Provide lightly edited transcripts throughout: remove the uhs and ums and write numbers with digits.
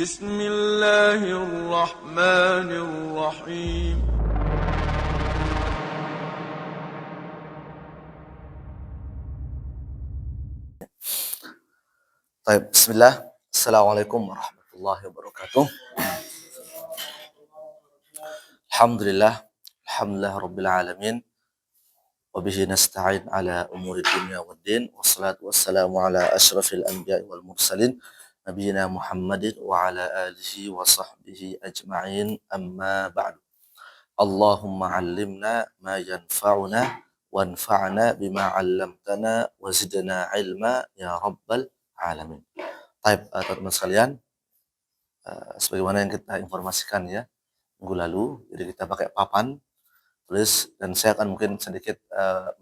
بسم الله الرحمن الرحيم. Baik, bismillah. Assalamualaikum warahmatullahi wabarakatuh. Alhamdulillah, alhamdulillah rabbil alamin. Wa bihi nasta'in ala umuri dunya waddin. Wassalatu wassalamu ala asyrafil anbiya'i wal mursalin. Nabiyyina Muhammadin wa ala alihi wa sahbihi ajma'in. Amma ba'du. Allahumma 'allimna ma yanfa'una wanfa'na bima 'allamtana wa zidna 'ilma ya rabbal alamin. Baik, teman-teman sekalian, sebagaimana yang kita informasikan ya minggu lalu, jadi kita pakai papan tulis dan saya akan mungkin sedikit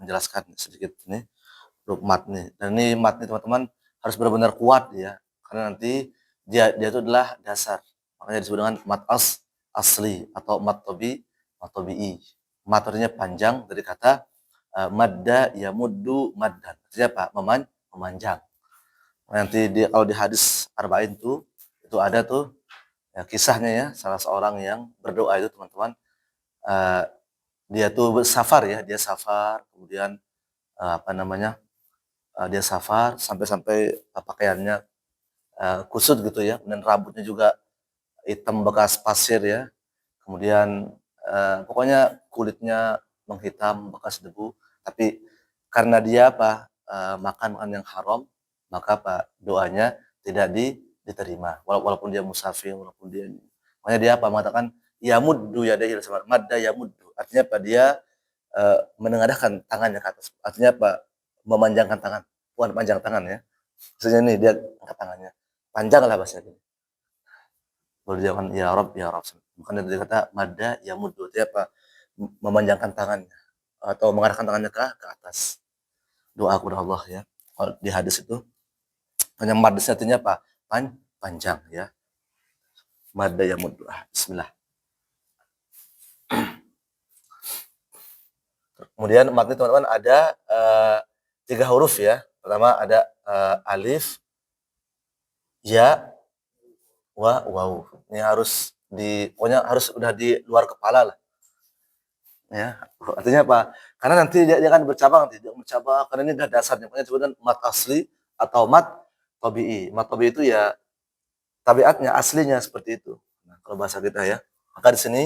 menjelaskan sedikit ini untuk mat nih. Dan ini mat nih teman-teman harus benar-benar kuat ya, karena nanti dia itu adalah dasar. Makanya disebut dengan mat asli atau mat tabi'i. Mat artinya panjang dari kata madda yamuddu maddan. Artinya apa? Memanjang. Nanti kalau di hadis arba'in tuh itu ada tuh ya, kisahnya ya, salah seorang yang berdoa itu teman-teman, dia tuh safar ya, dia safar, kemudian dia safar sampai-sampai pakaiannya kusut gitu ya, dan rambutnya juga hitam bekas pasir ya, kemudian pokoknya kulitnya menghitam bekas debu, tapi karena dia makan yang haram, maka doanya tidak diterima, walaupun dia musafir, walaupun dia makanya dia mengatakan yamuddu yadayhi sama madda yamuddu, artinya dia menengadahkan tangannya ke atas, artinya memanjangkan tangan, bukan panjang tangan ya, maksudnya nih dia angkat tangannya panjang lah bahasanya, baru dia kan ya Rabb, makanya dia kata madda yamuddu, dia memanjangkan tangannya atau mengarahkan tangannya ke atas, doa kepada Allah ya. Kalau di hadis itu hanya mad artinya panjang ya, madda yamuddu. Bismillah. Kemudian mat ini teman-teman ada 3 huruf ya. Pertama ada alif, ya, waw. Ini harus pokoknya harus udah di luar kepala lah. Ya, artinya apa? Karena nanti dia akan bercabang, karena ini udah dasarnya. Makanya disebutkan mat asli atau mat tabi'i. Mat tabi'i itu ya tabiatnya, aslinya seperti itu. Nah, kalau bahasa kita ya. Maka di sini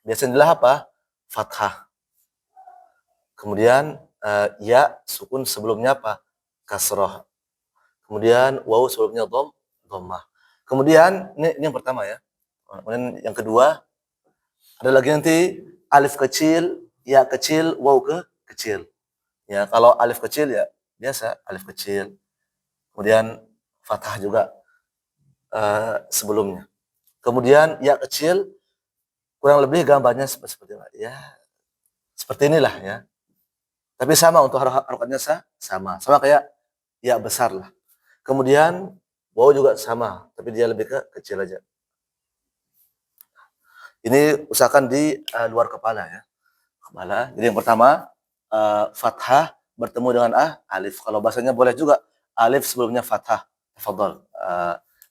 biasanya adalah apa? Fathah. Kemudian ya sukun sebelumnya kasroh. Kemudian waw sebelumnya dhammah. Kemudian ini yang pertama ya. Kemudian yang kedua ada lagi nanti alif kecil, ya kecil, waw kecil. Ya, kalau alif kecil ya biasa alif kecil. Kemudian fathah juga sebelumnya. Kemudian ya kecil kurang lebih gambarnya seperti ya seperti inilah ya. Tapi sama untuk harokatnya sama kayak ya besar lah. Kemudian waw juga sama, tapi dia lebih kecil aja. Ini usahakan di luar kepala ya. Kepala. Jadi yang pertama fathah bertemu dengan alif. Kalau bahasanya boleh juga alif sebelumnya fathah. Tafadhol.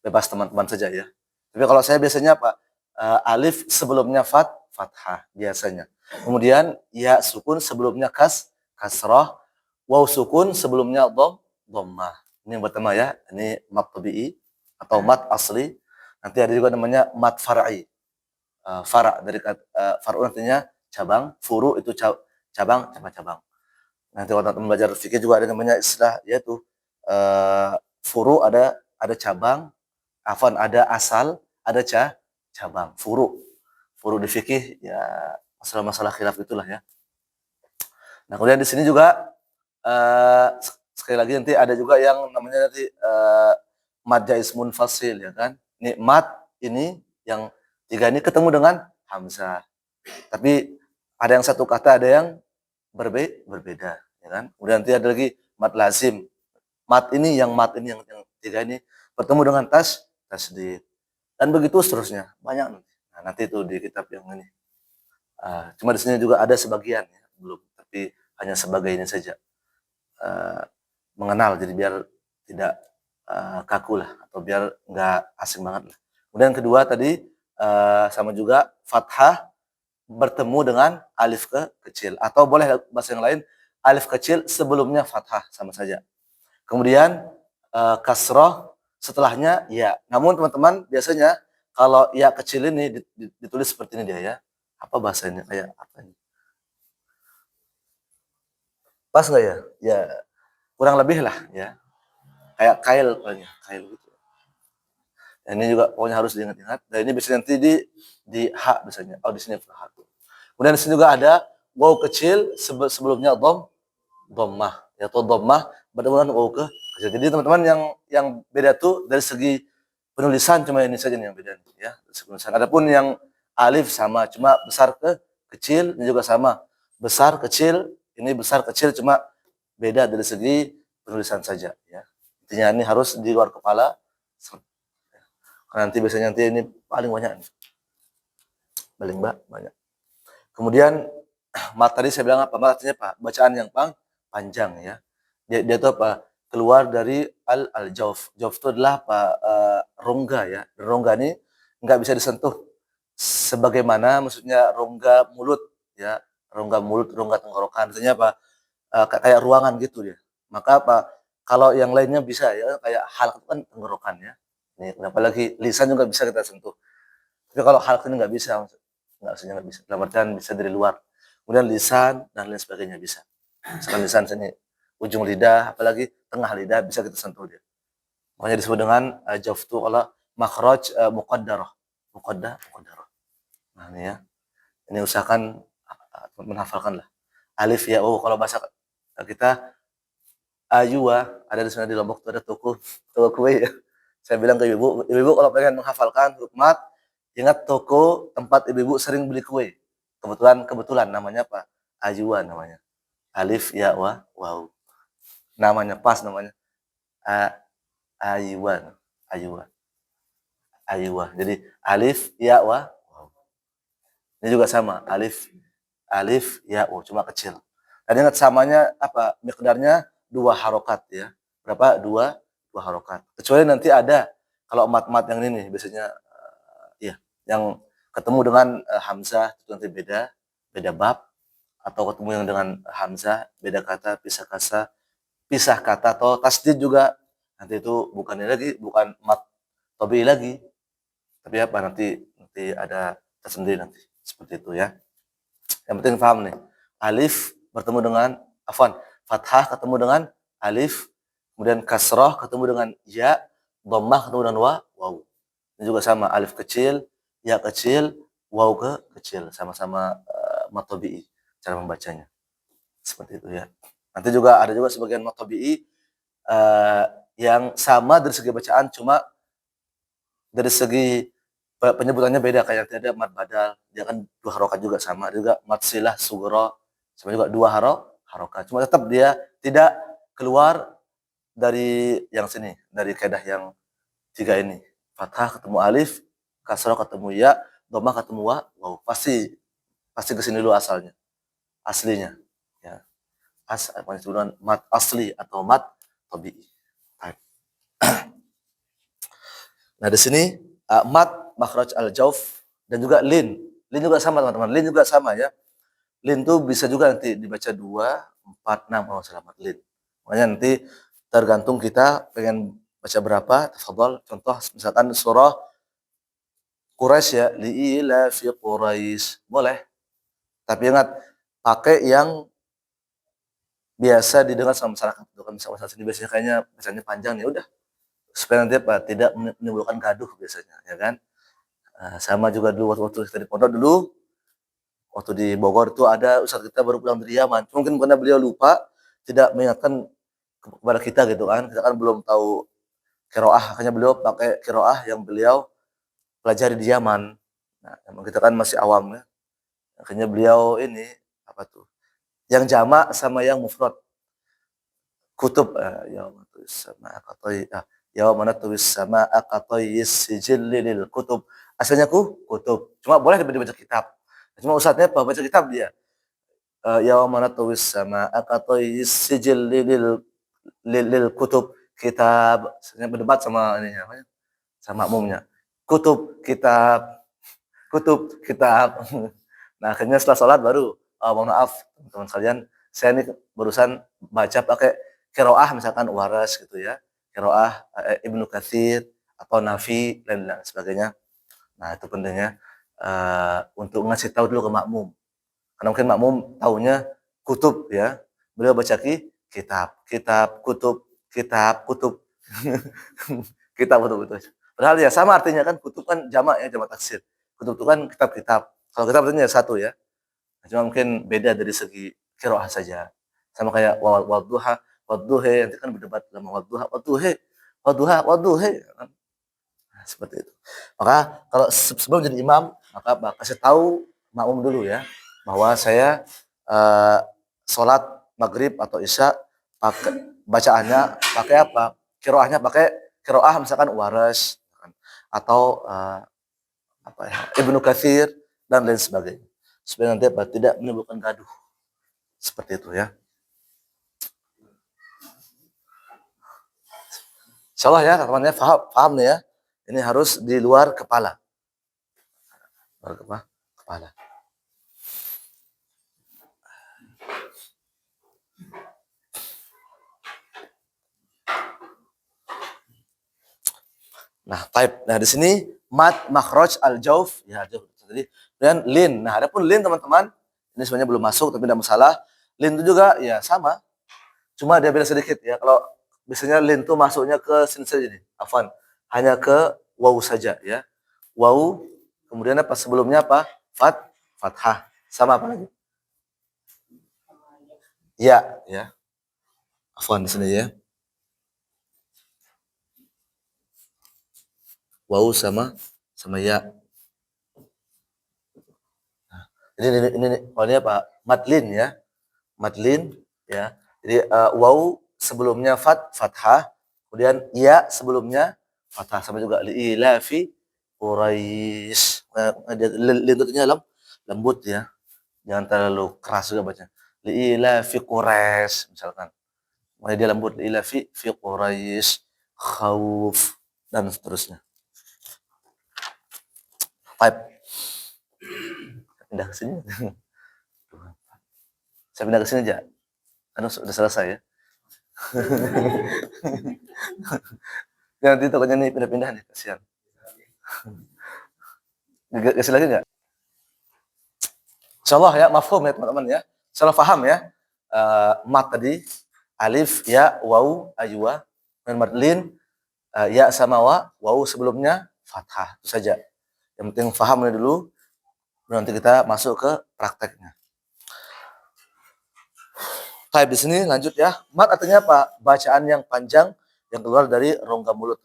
Bebas teman-teman saja ya. Tapi kalau saya biasanya alif sebelumnya fathah biasanya. Kemudian ya sukun sebelumnya kasrah, waw sukun sebelumnya dhammah. Ini yang pertama ya. Ini mat tabi'i atau mat asli. Nanti ada juga namanya mat far'i. Fara dari far'un artinya cabang, furu itu cabang. Nanti kalau teman belajar fikih juga ada namanya istilah yaitu furu ada cabang, ada asal, ada cabang. Furu di fikih ya masalah-masalah khilaf itulah ya. Nah, kemudian di sini juga sekali lagi nanti ada juga yang namanya nanti mad jaiz munfasil ya kan. Ini mat ini yang 3 ini ketemu dengan hamzah. Tapi ada yang satu kata, ada yang berbeda, ya kan? Kemudian nanti ada lagi mat lazim. Mat ini yang 3 ini bertemu dengan tasdid. Dan begitu seterusnya. Banyak nanti. Nah, nanti itu di kitab yang ini. Cuma di sini juga ada sebagian ya, belum, tapi hanya sebagai ini saja. Mengenal jadi biar tidak kaku lah atau biar nggak asing banget lah. Kemudian kedua tadi sama juga fathah bertemu dengan alif kecil, atau boleh bahasa yang lain alif kecil sebelumnya fathah, sama saja. Kemudian kasroh setelahnya ya. Namun teman-teman biasanya kalau ya kecil ini ditulis seperti ini dia ya. Apa bahasanya, kayak apa ini? Pas nggak ya? Ya kurang lebih lah ya. Kayak kail pokoknya, kail gitu. Dan ini juga pokoknya harus diingat-ingat. Dan ini biasanya nanti di H biasanya. Oh, di sini H. Kemudian di sini juga ada waw kecil sebelumnya dhammah, ya, atau dhammah bertemu dengan waw kecil. Jadi teman-teman yang beda tuh dari segi penulisan cuma ini saja yang beda ya. Penulisan. Adapun yang alif sama, cuma besar kecil ini juga sama. Besar kecil, ini besar kecil cuma beda dari segi penulisan saja ya. Intinya ini harus di luar kepala. Nanti biasanya nanti ini paling banyak. Paling banyak. Kemudian mat tadi saya bilang apa? Mat artinya apa? Bacaan yang panjang ya. Dia itu apa? Keluar dari al-jauf. Jauf itu adalah apa? Rongga ya. Rongga ini nggak bisa disentuh. Sebagaimana maksudnya rongga mulut ya. Rongga mulut, rongga tenggorokan. Artinya apa? Kayak ruangan gitu dia. Maka apa? Kalau yang lainnya bisa ya, kayak halq itu kan tenggorokan ya. Ini apalagi lisan juga bisa kita sentuh. Tapi kalau halq ini nggak bisa, nggak bisa. Dalam artian bisa dari luar. Kemudian lisan dan lain sebagainya bisa. Misalkan lisan sini, ujung lidah, apalagi tengah lidah bisa kita sentuh dia. Makanya disebut dengan jaftu kalau makhraj muqaddarah. Muqaddarah. Nah ini ya. Ini usahakan menghafalkan lah. Alif ya, kalau bahasa kita Ayua, ada di sana di Lombok tuh ada toko kue ya. Saya bilang ke ibu kalau pengen menghafalkan hikmat, ingat toko tempat ibu sering beli kue. Kebetulan namanya apa? Ayua namanya. Alif ya wa wow. Namanya pas namanya. A Ayua. Ayua. Ayua. Jadi alif ya wa wow. Ini juga sama, alif ya wa, cuma kecil. Dan ingat samanya apa? Miqdarnya 2 harokat ya. Berapa? 2 harokat. Kecuali nanti ada kalau mat-mat yang ini nih biasanya ya yang ketemu dengan hamzah itu nanti beda bab, atau ketemu yang dengan hamzah beda kata, pisah kata, atau tasdid juga nanti itu bukan mat tabii lagi, tapi apa nanti ada tersendiri nanti seperti itu ya. Yang penting paham nih, alif bertemu dengan fathah ketemu dengan alif, kemudian kasrah ketemu dengan ya, dhammah ketemu dengan waw. Ini juga sama, alif kecil, ya kecil, waw kecil, sama-sama mat tabii cara membacanya. Seperti itu ya. Nanti juga ada juga sebagian mat tabii yang sama dari segi bacaan, cuma dari segi penyebutannya beda. Kayak nanti ada mat badal, dia kan 2 harokat juga sama. Ada juga mat silah sugro, sama juga 2 harokat. Cuma tetap dia tidak keluar dari yang sini, dari kaidah yang 3 ini. Fathah ketemu alif, kasrah ketemu ya, dhammah ketemu waw. Pasti ke sini dulu aslinya. Ya. Mat asli atau mat tabii. Nah, di sini mat makhraj al-jauf dan juga lin. Lin juga sama teman-teman. Lin juga sama ya. Lin tuh bisa juga nanti dibaca 2, 4, 6 kalau salah mat lin. Makanya nanti tergantung kita pengen baca berapa, tafadhol. Contoh misalkan surah Quraisy ya, li'ila fi Quraisy. Boleh. Tapi ingat pakai yang biasa didengar sama masyarakat. Bukan misalnya sini biasanya kayaknya bacanya panjang ya udah. Supaya nanti apa? Tidak menimbulkan gaduh biasanya, ya kan? Sama juga dulu waktu kita di pondok dulu, waktu di Bogor itu ada ustadz kita baru pulang dari Yaman. Mungkin karena beliau lupa, tidak mengingatkan kepada kita gitu kan. Kita kan belum tahu qiraah, akhirnya beliau pakai qiraah yang beliau pelajari di Yaman. Nah, kita kan masih awam ya. Akhirnya beliau ini apa tuh? Yang jamak sama yang mufrad. Kutub yauma natwis samaa qatayis sijilli lil kutub. Asalnya kutub. Cuma boleh dibaca kitab. Cuma ustadznya apa? Baca kitab dia. Yauma natwis samaa qatayis sijilli lil kutub, kitab. Sebenarnya berdebat sama ini namanya, sama makmumnya. kutub, kitab, kutub, kitab. Nah, akhirnya setelah sholat baru, mohon maaf teman-teman sekalian, saya ini barusan baca pakai qiraah misalkan Waras gitu ya, qiraah Ibnu Katsir atau Nafi dan lain sebagainya. Nah, itu pentingnya untuk ngasih tahu dulu ke makmum. Karena mungkin makmum taunya kutub ya. Beliau baca kitab, kitab, kutub, kitab, kutub. Kitab, kutub itu. Padahal ya sama artinya kan, kutub kan jamak ya, jamak taksir. Kutub itu kan kitab-kitab. Kalau kitab artinya satu ya. Cuma mungkin beda dari segi qiraah saja. Sama kayak wadduha, wadduhe, nanti kan berdebat dalam wadduha, wadduhe, wadduha, wadduhe. Nah, seperti itu. Maka kalau sebelum jadi imam, maka kasih tahu makmum dulu ya, bahwa saya sholat maghrib atau isya pakai bacaannya pakai apa? Qiraahnya pakai qiraah misalkan Waras atau apa ya, Ibnu Katsir dan lain sebagainya. Supaya nanti tidak menimbulkan gaduh. Seperti itu ya. Insyaallah ya teman-teman, paham nih ya. Ini harus di luar kepala. Luar kepala. Nah, type. Nah, di sini mad makhraj al-jauf ya, jauf tadi. Dan lin. Nah, adapun lin teman-teman, ini sebenarnya belum masuk tapi tidak masalah. Lin itu juga ya sama. Cuma dia beda sedikit ya. Kalau biasanya lin itu masuknya ke sini saja nih. Afwan. Hanya ke waw saja ya. Waw, kemudian apa sebelumnya apa? Fathah. Sama apa lagi? Ya. Afwan di sini ya. Waw sama ya. Nah, ini ini apa? Madlin ya. Madlin ya. Jadi waw sebelumnya fathah, kemudian ya sebelumnya fathah, sama juga liilafi Quraisy. Lintutnya lembut ya. Jangan terlalu keras juga baca. Liilafi Quraisy misalkan. Makanya dia lembut, liilafi Quraisy, khauf dan seterusnya. Baik. Pindah ke sini. Saya pindah ke sini aja. Kan sudah selesai ya. Nanti tokonya nih pindah-pindah nih, kasihan. Kasih lagi nggak? Insyaallah ya, mafhum ya teman-teman ya. Insyaallah paham ya. Mat tadi, alif, ya, waw, aywa, dan madlin, ya sama waw sebelumnya fathah. Itu saja. Yang penting paham ini dulu, nanti kita masuk ke prakteknya. Baik, di sini lanjut ya. Mat artinya apa? Bacaan yang panjang yang keluar dari rongga mulut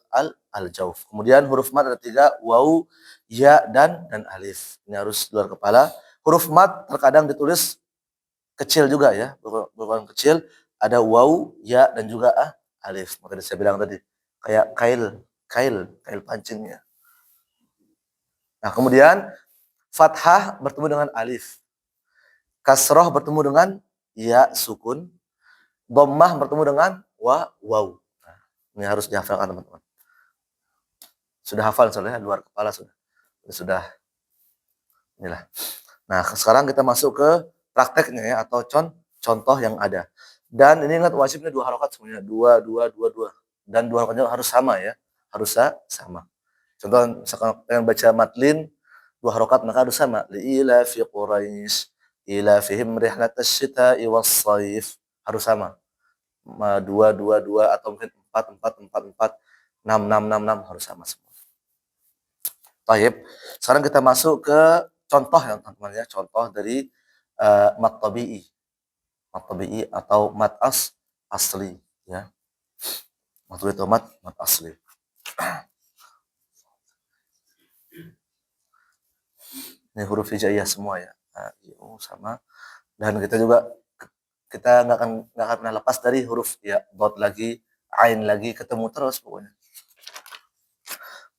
al-jauf. Kemudian huruf mat ada 3, waw, ya, dan alif. Ini harus keluar kepala. Huruf mat terkadang ditulis kecil juga ya, berukuran kecil. Ada waw, ya, dan juga alif. Tadi saya bilang tadi, kayak kail pancingnya. Nah, kemudian fathah bertemu dengan alif. Kasroh bertemu dengan ya sukun. Dhammah bertemu dengan waw. Nah, ini harus dihafalkan teman-teman. Sudah hafal soalnya, luar kepala sudah. Inilah. Nah, sekarang kita masuk ke prakteknya ya, atau contoh yang ada. Dan ini ingat wajibnya 2 harokat semuanya. 2. Dan 2 harokatnya harus sama ya. Harus sama. Contoh misalkan yang baca matlin 2 harokat maka harus sama. Li'ila fi Quraisy, ila fihim rihlatas syita'i was-shaif. Harus sama. 2 atau mungkin 4 6 harus sama semua. Baik. Sekarang kita masuk ke contoh ya teman-teman ya, contoh dari mat tabi'i. Mat tabi'i atau mat asli ya. Mat tabi'i atau mat asli. Ini huruf hijaiyah semua ya. Sama. Dan kita juga nggak akan pernah lepas dari huruf ya, dot lagi, ain lagi, ketemu terus pokoknya.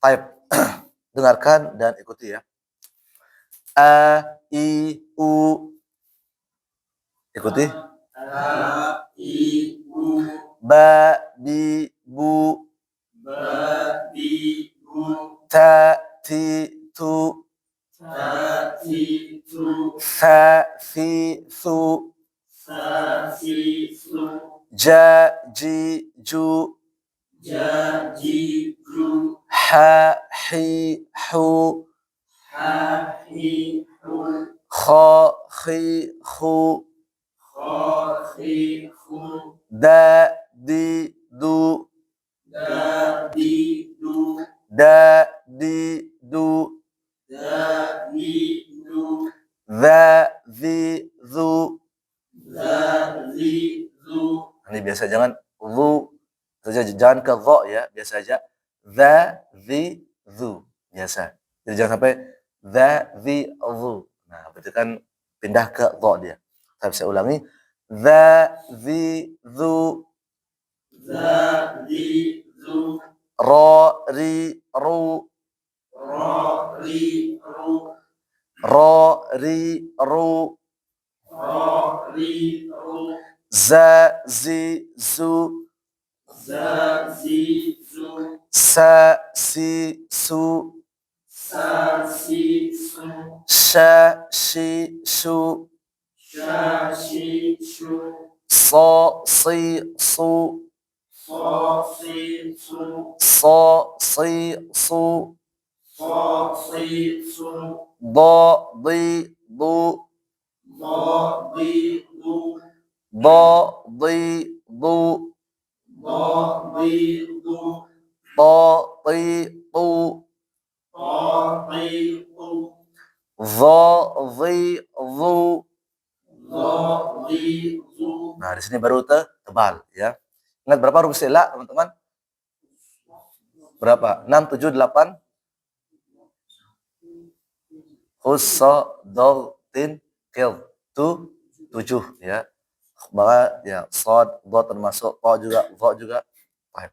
Baik. Dengarkan dan ikuti ya. A, I, U. Ikuti. A, I, U. Ba, Bi, Bu. Ba, Bi, Bu. Ta, Ti. tu, Tatitu. Thafithu, Safisu. Jajiju, Jajiju. Hahihu, Hahihu. Khahihu, Khahihu. Dadidu, Dadidu. Dadidu, Dadidu. Dzidzu. Zazizu. Ini biasa jangan zu saja, jangan ke dha ya, biasa aja dzidzu biasa. Jadi jangan sampai dzidzu. Nah, berarti kan pindah ke dha dia. Tapi saya ulangi dzidzu, Zazizu. ra ri ru, Ra ri ru. ra ri ru, Ra ri ru. za zi zu, Zazizu. sa si su, Sa si su. sha shi shu, Sha shi shu. sa si su, Sa si su. sa si su, Sa si su. da di du, Da di du. da di du, Da di du. ta ti tu, Ta di tu. za zi zu. Da di zu. Nah, di sini baru tebal ya. Ingat berapa huruf sila, teman-teman? Berapa? 6, 7, 8? Hussa, dal, tin, kil. Tu, 7 ya. Maka ya shad, dha termasuk, ta juga, dha juga. Baik.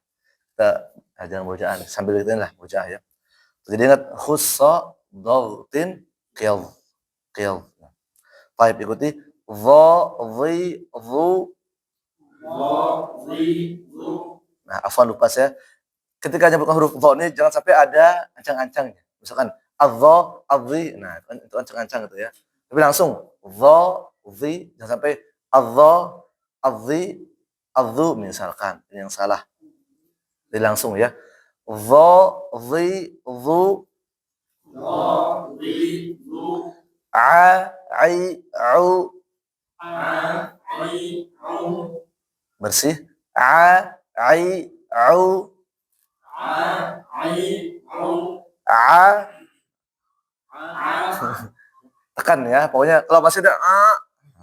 Kita ajar bacaan sambil ituin lah bacaan ya. Jadi ingat hussa, dal, tin, kil. Kil. Baik, ikuti dha, dhi, dhu. Da di zu. Nah, afwan lupa saya. Ketika menyebutkan huruf dha ini jangan sampai ada ancang-ancangnya. Misalkan adza, adzi. Nah, itu ancang-ancang itu ya. Tapi langsung dha, dhi, jangan sampai adza, adzi, adzu misalkan. Ini yang salah. Jadi langsung ya. Dha, dhi, dhu, Da di zu. a, ai, au. A i u. Bersih. A, ai, au. A i u. A, A. tekan ya. Pokoknya kalau masih ada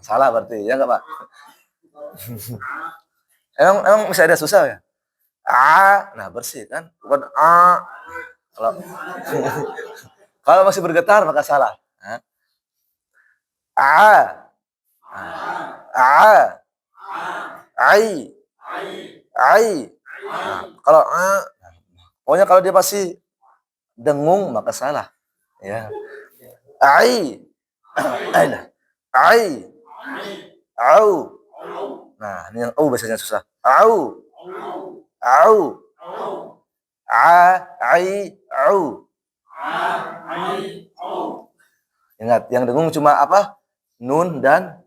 salah berarti ya enggak, Pak? Emang masih ada susah ya? Nah bersih kan? Bukan Kalau kalau masih bergetar maka salah. A, a, ai, ai. Nah, kalau pokoknya kalau dia pasti dengung maka salah. Ya. Ai, ai, au. Nah, ini yang biasanya susah. Au, au. Ai, au. Ingat, yang dengung cuma apa? Nun dan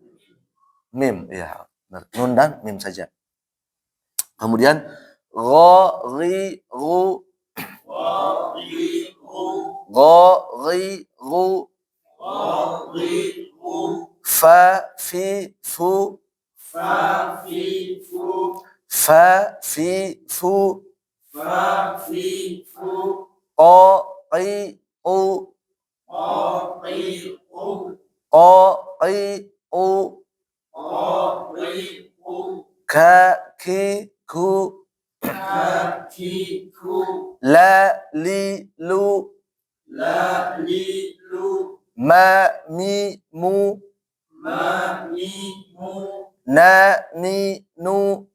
mim. Ya, nun dan mim saja. Kemudian gha, ri, ru, gha, ri, ru, fa, fi, fu, fa, fi, fu, qa, qi, qu, qa, qi, qu, ka, ki, ku, la, li, lu, ma, mi, mu, na, ni, nu,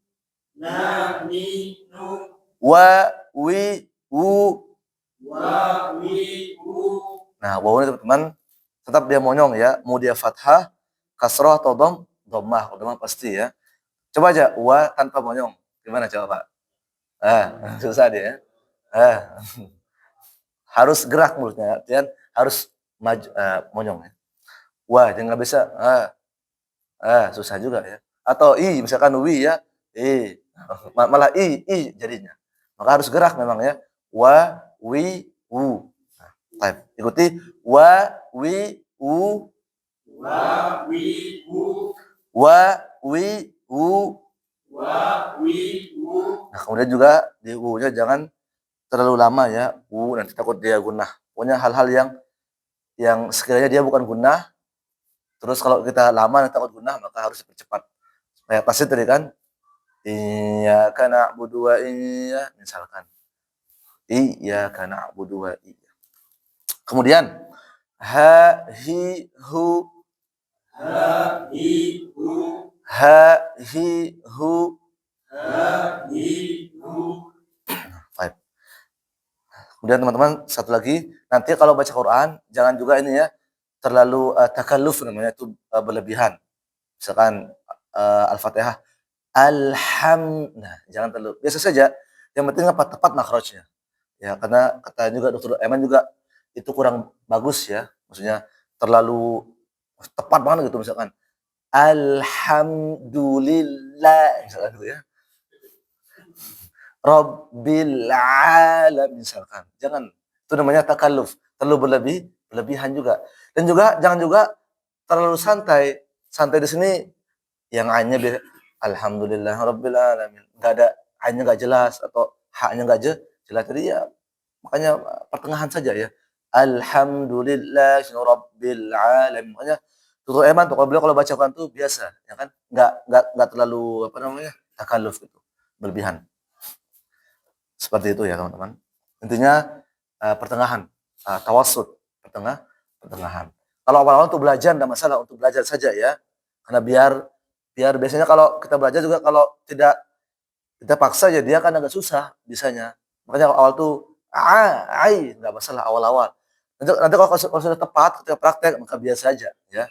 wa, wi, wu. Nah, waw ini teman-teman tetap dia monyong ya, mau dia fathah, kasrah atau dhammah. Dhammah pasti ya. Coba aja wa tanpa monyong. Gimana coba, Pak? Susah dia. harus gerak mulutnya, artian harus maju, monyong ya. Wah, jangan nggak bisa, susah juga ya. Atau misalkan wi ya, malah i jadinya. Maka harus gerak memang ya. Wa, wi, u. Nah, baik. Ikuti wa, wi, u, wa wi u wa, wi, u. wa wi u Nah, kemudian juga di u-nya jangan terlalu lama ya. Nanti takut dia gunah. Pokoknya hal-hal yang sekiranya dia bukan gunah, terus kalau kita lama nanti takut gunah, maka harus dipercepat. Supaya pasti tadi kan, iyyaka na'budu wa misalkan. Iyyaka na'budu wa Kemudian ha, hi, hu, ha hi hu ha, hi, hu. ha hi hu. Baik. Kemudian teman-teman satu lagi, nanti kalau baca Quran jangan juga ini ya terlalu takalluf namanya itu berlebihan. Misalkan Al-Fatihah nah, jangan terlalu biasa saja. Yang penting tepat makhrajnya. Ya, karena kata juga Dokter Eman juga itu kurang bagus ya. Maksudnya terlalu tepat banget gitu misalkan. Alhamdulillah misalkan gitu ya. Rabbil alamin misalkan. Jangan. Itu namanya takalluf, terlalu berlebihan juga. Dan juga jangan juga terlalu santai. Santai di sini yang A-nya alhamdulillah rabbil alamin. Enggak ada A-nya enggak jelas atau H-nya enggak jelas. Jadi ya makanya pertengahan saja ya. Alhamdulillah rabbil alamin. Makanya Tutur Eman tuh kalau baca Quran tuh biasa, ya kan? Enggak terlalu apa namanya? Takalluf gitu. Berlebihan. Seperti itu ya teman-teman. Intinya pertengahan, tawassut, pertengahan. Kalau awal-awal untuk belajar enggak masalah, untuk belajar saja ya. Karena biar biasanya kalau kita belajar juga kalau tidak kita paksa ya dia kan agak susah bisanya. Makanya awal tuh enggak masalah awal-awal. Nanti kalau sudah tepat ketika praktek maka biasa aja ya.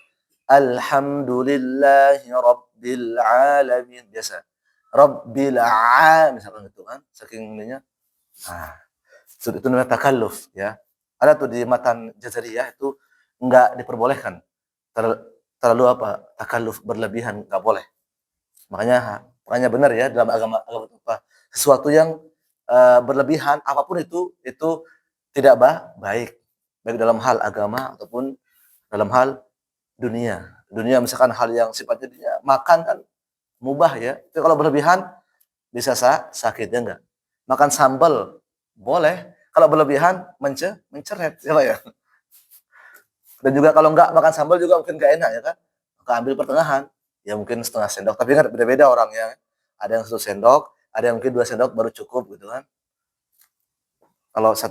Alhamdulillahi rabbil alamin biasa. Rabbil misalkan gitu kan, saking ininya. Nah, itu namanya takalluf ya. Ada tuh di matan Jazariyah itu enggak diperbolehkan. Terlalu apa? Takalluf berlebihan enggak boleh. Makanya benar ya dalam agama apa? Sesuatu yang berlebihan apapun itu tidak baik. Baik dalam hal agama ataupun dalam hal dunia. Dunia misalkan hal yang sifatnya dia makan kan mubah ya. Tapi kalau berlebihan bisa sakit ya enggak? Makan sambal boleh, kalau berlebihan menceret ya. Dan juga kalau enggak makan sambal juga mungkin enggak enak ya kan? Maka ambil pertengahan. Ya mungkin setengah sendok, tapi kan beda-beda orangnya. Ada yang 1 sendok, ada yang mungkin 2 sendok baru cukup gitu kan. Kalau 1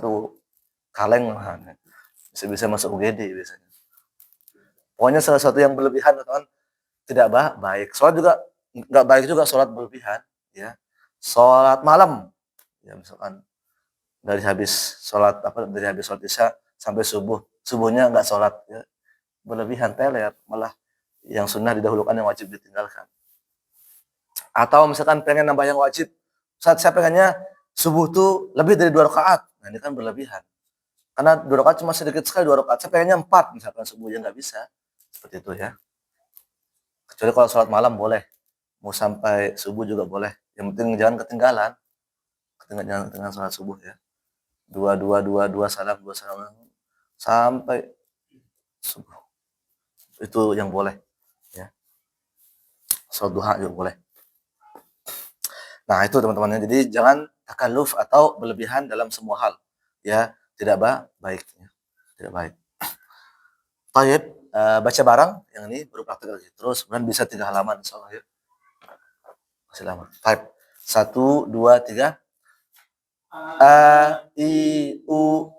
kaleng bisa masuk UGD biasanya. Pokoknya salah satu yang berlebihan teman tidak baik. Sholat juga enggak baik juga sholat berlebihan ya. Sholat malam ya misalkan dari habis sholat Isya sampai subuhnya enggak sholat ya. Berlebihan teler, malah yang sunnah didahulukan yang wajib ditinggalkan. Atau misalkan pengen nambah yang wajib, saat saya pengennya subuh tuh lebih dari 2 rakaat. Nah, ini kan berlebihan. Karena 2 rakaat cuma sedikit sekali 2 rakaat. Saya pengennya 4 misalkan subuhnya nggak bisa. Seperti itu ya. Kecuali kalau sholat malam boleh. Mau sampai subuh juga boleh. Yang penting jangan ketinggalan. Jangan ketinggalan sholat subuh ya. 2 salam sampai subuh. Itu yang boleh ya. Sholat duha juga boleh. Nah, itu teman-teman. Jadi jangan takalluf atau berlebihan dalam semua hal. Ya, tidak baik ya. Tidak baik. Baik, baca bareng yang ini baru praktek lagi. Terus kemudian bisa 3 halaman insyaallah ya. Masih lama. Baik. 1 2 3. A I U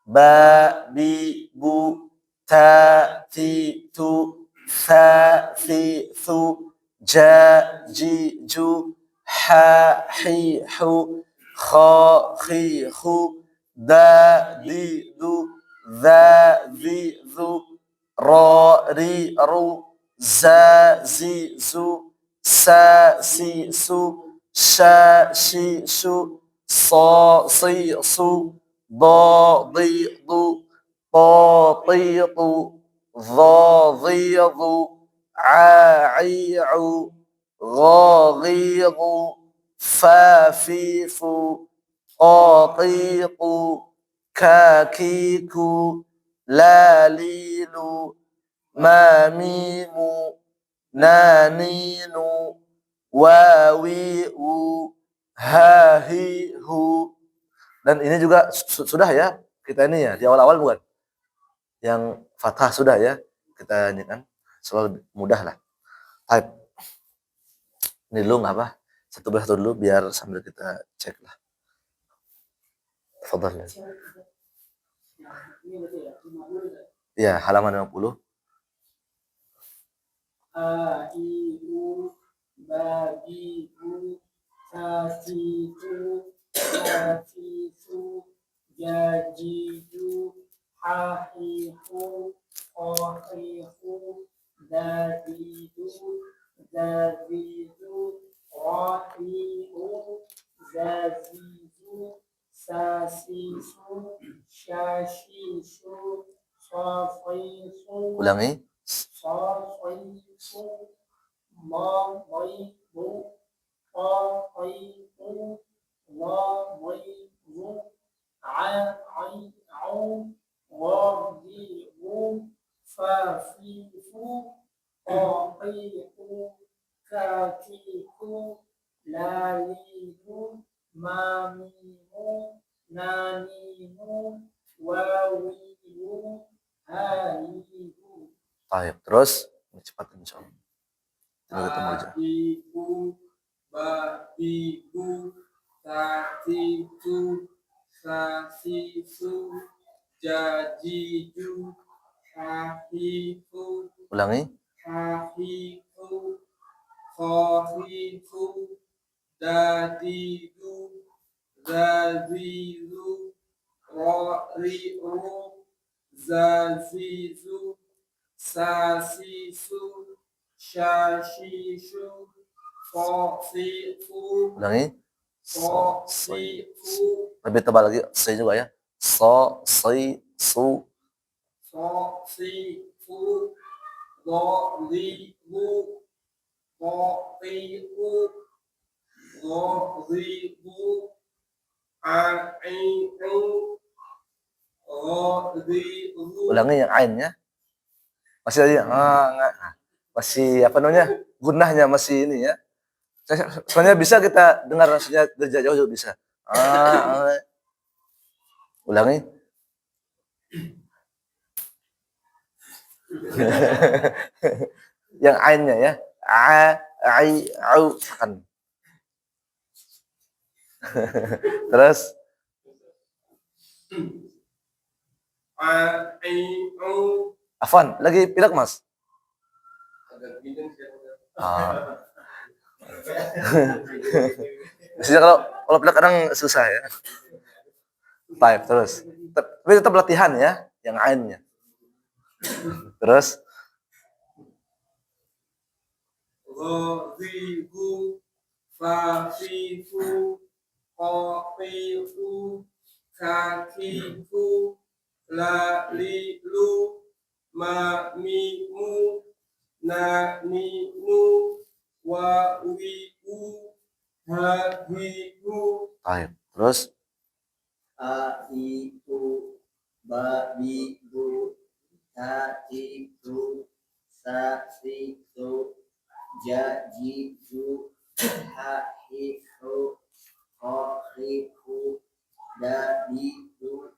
ba bi bu ta ti tu fa fi thu ja ji ju ha hi hu kha khi khu da di du za zi zu ra ri ru za zi zu sa si su sha shi shu sa si su dha dhidu ta titu dha dhidhu ai'u ghaghidu fafifu qatiqu kakiku lalilu mamimu naninu wawi'u hahihu. Dan ini juga sudah ya, kita ini ya di awal-awal bukan yang fathah sudah ya, kita ini kan selalu mudah lah. Type ini dulu nggak apa, satu persatu dulu biar sambil kita cek lah. Fadhal. Ya, halaman 50. Aiu bagiku sasiku safisu jajidu hahihu qahihu dadidu zazidu rahiu zazizu sasisu shashisu safisu. Ulangi. Safisu mawaibu qahihu wawaibu ai'u ghadibu fafifu qahihu kakiku lalidu mamimu naninu wawiu hahihu. Baik, terus cepat insyaallah. Kita ketemu aja. Ibu, babiku, tatiku, sasisu, jajidu, hahiku, Ulangi. hahiku, qahiku, dadidu, zazizu, ra'iu, zazizu, sasisu, shashishu, safifu. Ulangi. Safifu. Lebih tebal lagi, C juga ya. So, si, su. Safifu. Dhalibu. Qati'u. Ghadibu. Ai'u. Ghadibu. Ulangi yang ainnya. Masih aja. Masih apa namanya? Gunahnya masih ini ya. Sebenarnya bisa kita dengar rasanya dari jauh juga bisa. Ulangi. Yang ainnya ya. Ai, au, kan. Terus Ai'u. Afwan, lagi pilek Mas. Biasanya kalau pilek kadang susah ya. Baik, terus. Tapi tetap latihan ya, yang ainnya. Terus Ghadibu, fafifu, qahifu, kakiku, lalilu, mamimu, naninu, wawiu, hahiu. baik. Terus Aitu babibu tatitu sasitu jajidu hahihu qahihu dadidu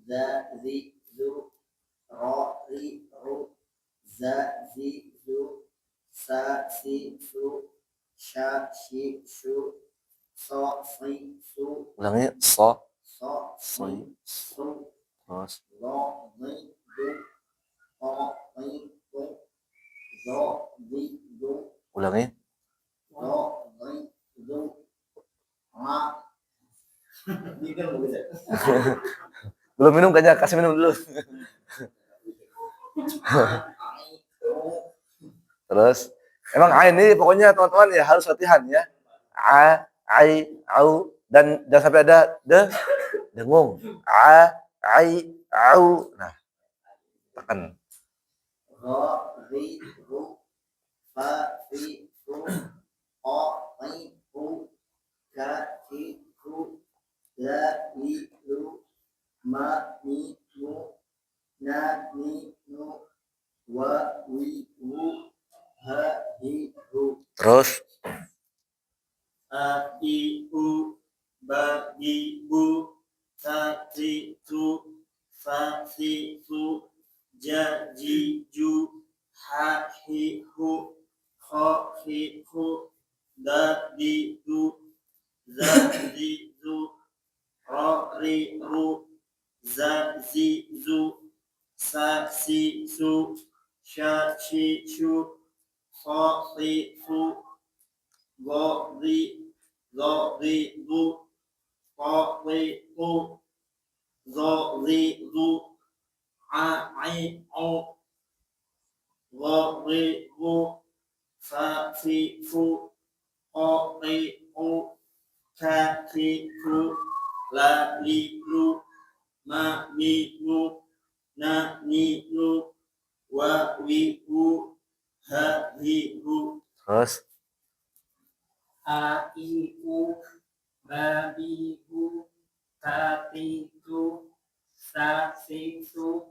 zazidu ra'iu zazizu sasisu shashishu safisu. ulangi so, Safisu terus ghadibu qahihu ghadibu ulangi. ghadibu ini kan bisa. Belum minum kayaknya, kasih minum dulu. Terus emang ain ini pokoknya teman-teman ya harus latihan ya. A, ai, au dan jangan sampai ada dengung. Ai, au. Nah, tekan. Ra, ri, ru, fa, fi, fu, o, i, u, ka, ki, ku, la, li, lu, ma, mi, mu, na, ni, nu, wa, wi, wu, ha, hi, hu. Terus A, I, U, Ba, Bi, Bu, Ta, Ti, Tu, Fa, Fi, Fu, Ja, Ji, Ju, Ha, Hi, Hu, Ho, Hi, Hu, Da, Di, Du, Za, Zi, Zu, Ro, Ri, Ru, Za, Zi, Zu, Sa, Si, Su, Sha, Shi, Shu, Ho, Hi, Fu, Go, Ri, Go, Ri, Gu, Ko, Ri, Gu, Go, Ri, Gu, A, I, O, Go, Ri, Gu, Fa, Fi, Fu, Ho, Ri, U, Ka, Ki, Ku, La, Li, Lu, Ma, Mi, Nu, Na, Ni, Nu, Wa, Wi, Wu, Ha, Hi, Hu. terus A, I, U, Ba, Bi, Bu, Ta, Ti, Tu, Sa, Si, Su,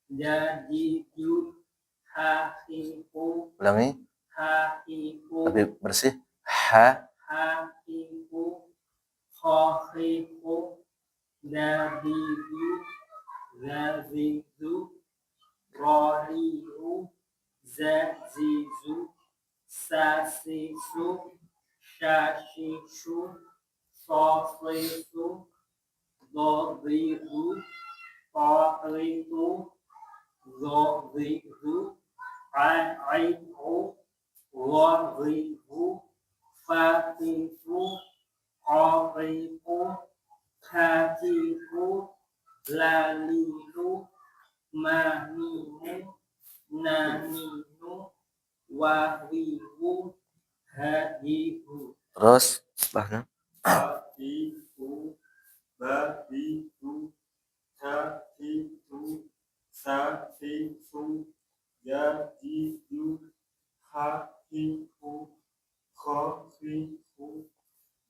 Ja, Ji, Ju, Ha, Hi, Hu, ulangi Ha, Hi, Hu, lebih bersih. Ha, Ha, Hi, Hu, Ho, Hi, Hu, Da, Di, Du, Za, Zi, Zu, Ro, Ri, Ru, Za, Zi, Zu, Sa, Si, Su, Sha, Shi, Shu, So, Si, Su, Do, Ri, Ru, Ho, Ri, Tu, Do, Ri, Ru, Ai, Ai, Hu, Lo, Ri, Ru, Fa, Ti, Fu, Ho, Ri, Fu, Ka, Ti, Fu, La, Li, Lu, Ma, Ni, Nu, Na, Ni, Nu, Wa, Wi, Wu, Ha, Hi, Hu. terus sebelahnya. Ba, Bi, Bu, Ba, Bi, Bu, Ta, Ti, Tu, Sa, Si, Su, Ja, Ji, Ju, Ha, Hi, Hu, Kho, Hi, Hu,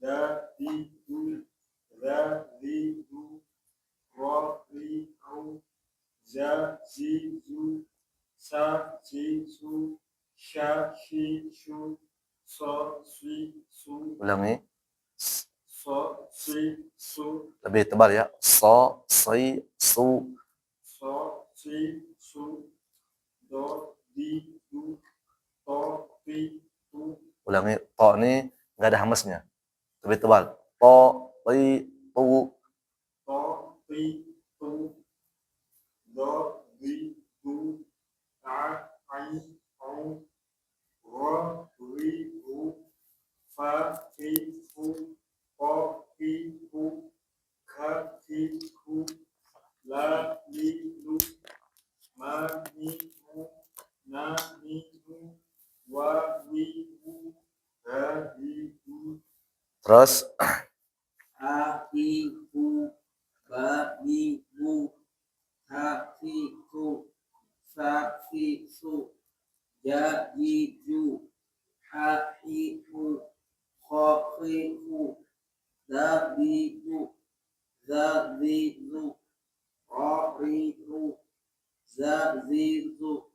Da, Di, Du, Ra, Ri, Du, Ro, Ri, Ru, Za, Zi, Zu, Sa, Si, Su, Sha, Shi, Shu, So, Si, Su, Ulangi So, Si, Su, lebih tebal ya. So, si, su. So, Si, Su, Do, Di, Du, To, Pi, Tu, Ulangi to ini nggak ada hamesnya, lebih tebal. To, ti, tu. To, Pi, Tu, Do, Di, Du, A, Ai, O, Ro, Ri, Ru, Fa, Fi, Fu, Ho, Hi, Hu, Ka, Ki, Ku, La, Li, Lu, Ma, Ni, Nu, Na, Ni, Nu, Wa, Wi, Wu, Ha, Hi, Hu. Terus A, I, U, Ba, Bi, Bu, Ta, Ti, Tu, Sa, Si, Su, Ja, Ji, Ju, Ha, Hi, Hu, Kho, Hi, Hu, Da, Di, Du, Za, Zi, Zu, Ro, Ri, Ru, Za, Zi, Zu,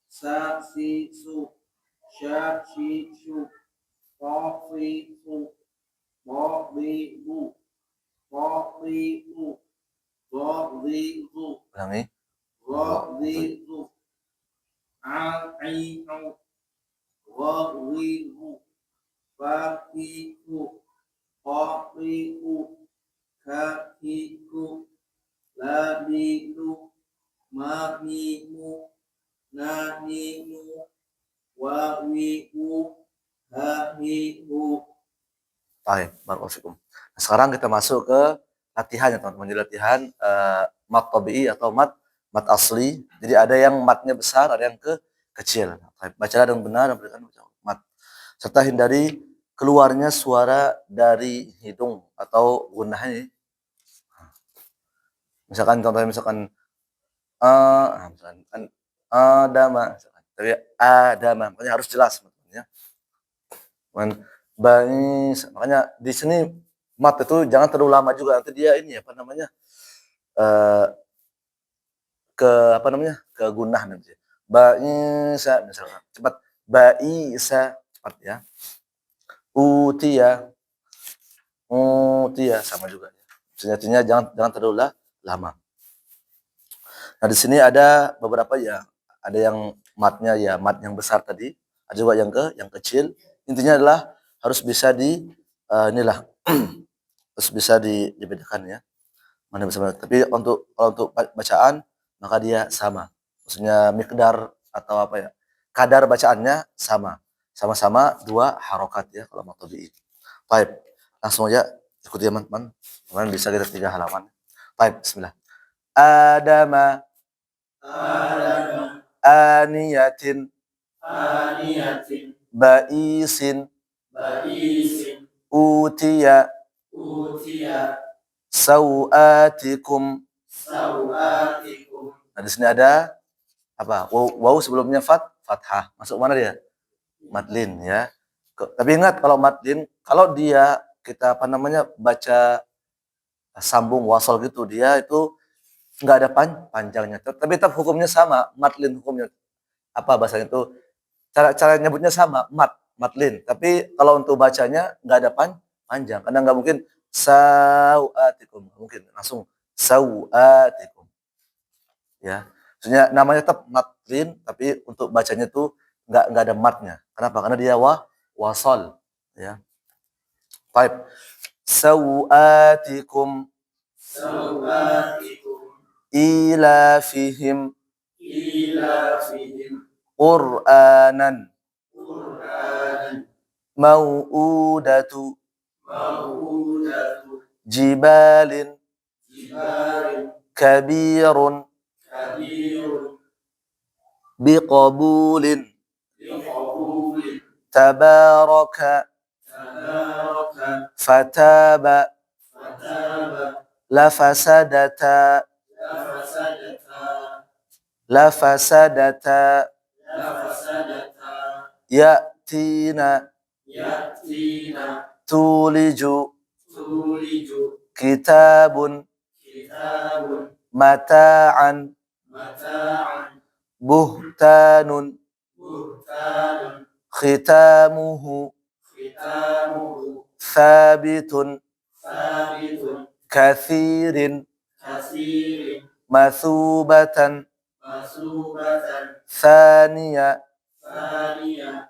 Sa, Si, Su, Sha, Shi, Shu, Ho, Fi, Fu, Mo, Bi, Bu, Mo, Bi, Bu, Go, Ri, Zu, ulangi. Go, Ri, Zu, A, I, O, Go, Ri, Ru, Fa, Fi, Fu, Ho, Fi, Fu, Ka, Ki, Ku, La, Di, Lu, Ma, Mi, Mu, Na, Ni, Nu, Wa, Wi, Wu, Ha, Hi, Hu. Baik, barakallahu. Nah, sekarang kita masuk ke latihan ya teman-teman. Jadi latihan mat tabi'i atau mat asli. Jadi ada yang matnya besar, ada yang kecil. Baik, bacalah dengan benar dan berikan mat. Serta hindari keluarnya suara dari hidung atau gunah ini. Misalkan contohnya misalkan misalkan adama, misalkan. Tapi adama, makanya harus jelas ya. Makanya di sini mat itu jangan terlalu lama juga, nanti dia ini apa namanya? Ke gunah nanti. Ba'isa misalkan. Cepat. Ba'isa cepat ya. Utiya. Utiya sama juga ya. Sejatinya jangan terlalu lama. Nah, di sini ada beberapa ya. Ada yang matnya ya, mat yang besar tadi, ada juga yang kecil. Intinya adalah harus bisa inilah harus bisa dibedakan ya. Mana bisa mana. Tapi kalau untuk bacaan maka dia sama. Maksudnya miqdar atau apa ya? Kadar bacaannya sama. Sama-sama 2 harokat ya kalau mau tabi'i. Baik, langsung aja ikuti ya teman-teman. Teman bisa kita 3 halaman. Baik, bismillah. Adama aniyatin ba'isin utiya sawatikum. Nah, di sini ada apa? Waw sebelumnya fathah. Masuk mana dia? Madlin ya. Tapi ingat kalau madlin, kalau dia kita apa namanya baca sambung wasal gitu, dia itu nggak ada panjangnya. Tapi tetap hukumnya sama, madlin hukumnya. Apa bahasanya itu? Cara nyebutnya sama, madlin. Tapi kalau untuk bacanya nggak ada panjang, karena nggak mungkin sawatikum, mungkin langsung sawatikum. Ya, maksudnya namanya tetap madlin, tapi untuk bacanya tuh nggak ada matnya. Kenapa? Karena dia wasal. Ya. Baik. Sawatikum ilafihim Qur'anan mau'udatu jibalin kabirun biqabulin tabaraka fataba lafasadata ya'tina tuliju kitabun mata'an buhtanun khitamuhu thabitun kathirin mathubatan thaniya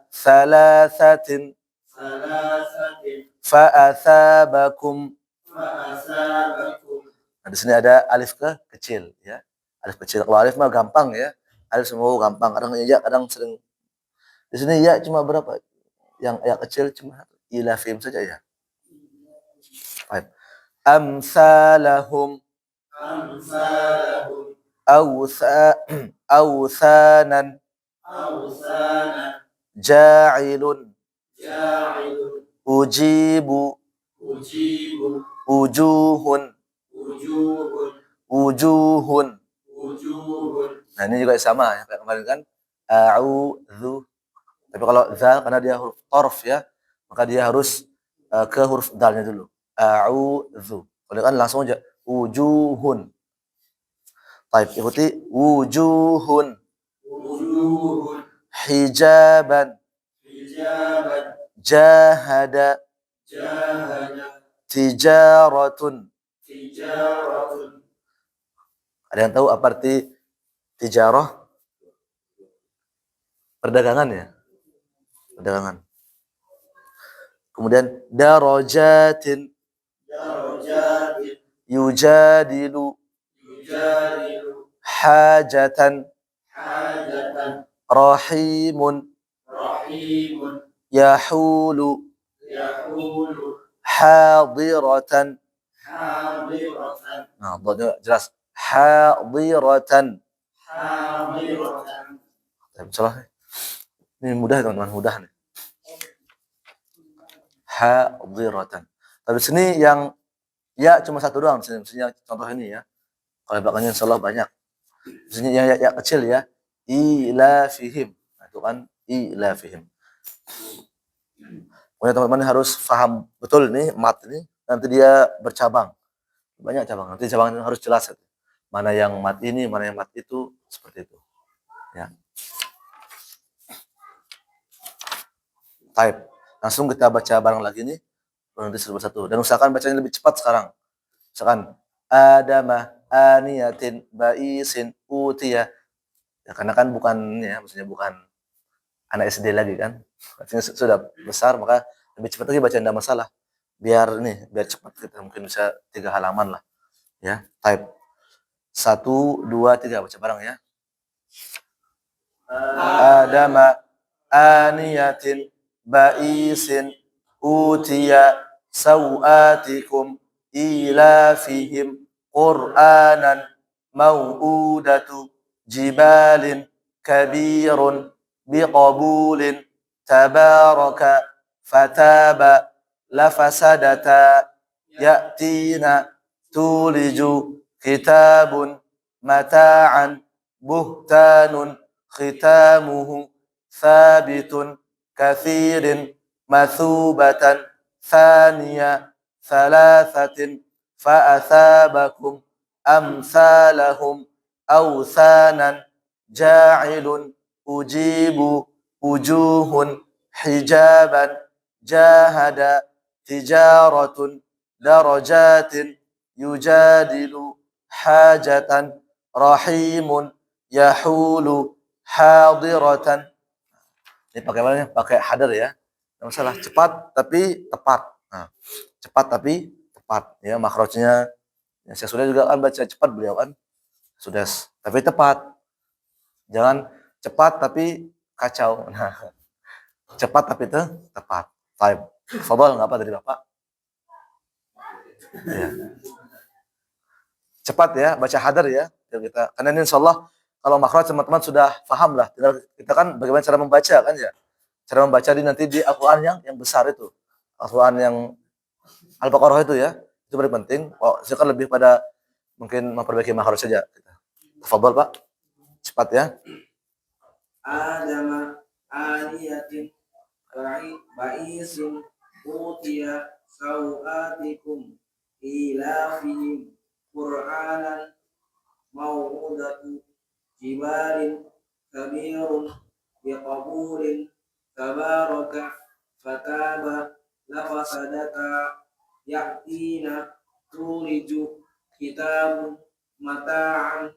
thalathatin fa'athabakum. Nah, di sini ada alif kecil ya. Alif kecil. Kalau alif mah gampang ya. Alif semua gampang. Kadang ya, kadang sering. Di sini ya cuma berapa? Yang ya kecil cuma ilafim saja ya. Baik. Amsalahum awthanan ja'ilun ujibu ujuhun. Nah, ini juga sama ya kayak kemarin kan a'udzu. Tapi kalau za karena dia huruf torf ya, maka dia harus ke huruf dalnya dulu. A'udzu. Kalau kan langsung aja ujuhun. Baik, ikuti wujuhun hijaban jahada tijaratun. Ada yang tahu apa arti tijarah? Perdagangan ya? Perdagangan. Kemudian darajatin yujadilu hajatan rahimun yahulu hadiratan. Nah, dhamanya jelas hadiratan. Salah. Ini mudah teman-teman, mudah nih. Hadiratan. Tapi sini yang ya cuma satu doang, misalnya contoh ini ya. Kalau belakangnya insyaallah banyak. Maksudnya ya kecil ya. Ilafihim. Nah, itu kan ilafihim. Pokoknya teman-teman harus paham betul nih mat ini, nanti dia bercabang. Banyak cabang. Nanti cabang harus jelas. Mana yang mat ini, mana yang mat itu, seperti itu. Ya. Type. Langsung kita baca bareng lagi nih. Nanti satu. Dan usahakan bacanya lebih cepat sekarang. Misalkan Adama aniyatin ba'isin utiya. Ya, karena kan bukan ya, maksudnya bukan anak SD lagi kan. Artinya sudah besar, maka lebih cepat lagi baca, tidak masalah. Biar cepat kita mungkin bisa 3 halaman lah. Ya, type 1, 2, 3 baca bareng ya. Adama aniyatin ba'isin utiya sawatikum ilafihim qur'anan mau'udatu jibalin kabirun biqabulin tabaraka fataba lafasadata ya'tina tuliju kitabun mata'an buhtanun khitamuhu thabitun kathirin mathubatan thaniya thalathatin fa'athabakum amsalahum awthanan ja'ilun ujibu ujuhun hijaban jahada tijaratun darajatin yujadilu hajatan rahimun yahulu hadiratan. Ini pakai mana? Pakai hadar ya. Tidak masalah. Cepat tapi tepat. Nah, cepat tapi tepat. Ya, makhrajnya. Ya, saya sudah juga kan baca cepat beliau kan. Sudah. Tapi tepat. Jangan cepat tapi kacau. Nah, cepat tapi tepat. Baik. Fadhal enggak apa dari Bapak? Ya. Cepat ya, baca hadar ya. Kita. Karena ini insyaallah kalau makhraj teman-teman sudah paham lah. Tinggal kita kan bagaimana cara membaca kan ya. Cara membaca nanti di Al-Qur'an yang besar itu. Al-Qur'an yang Al-Baqarah itu ya. Itu paling penting. Oh, saya kan lebih pada mungkin memperbaiki makhraj saja kita. Tafadhol Pak. Cepat ya. Adama aliyatin ba'isin utiya sawatikum ilafihim qur'anan mau'udatu jibalin kabirun biqabulin tabaraka fataba lafasadaka ya'tina tuliju kitabun mata'an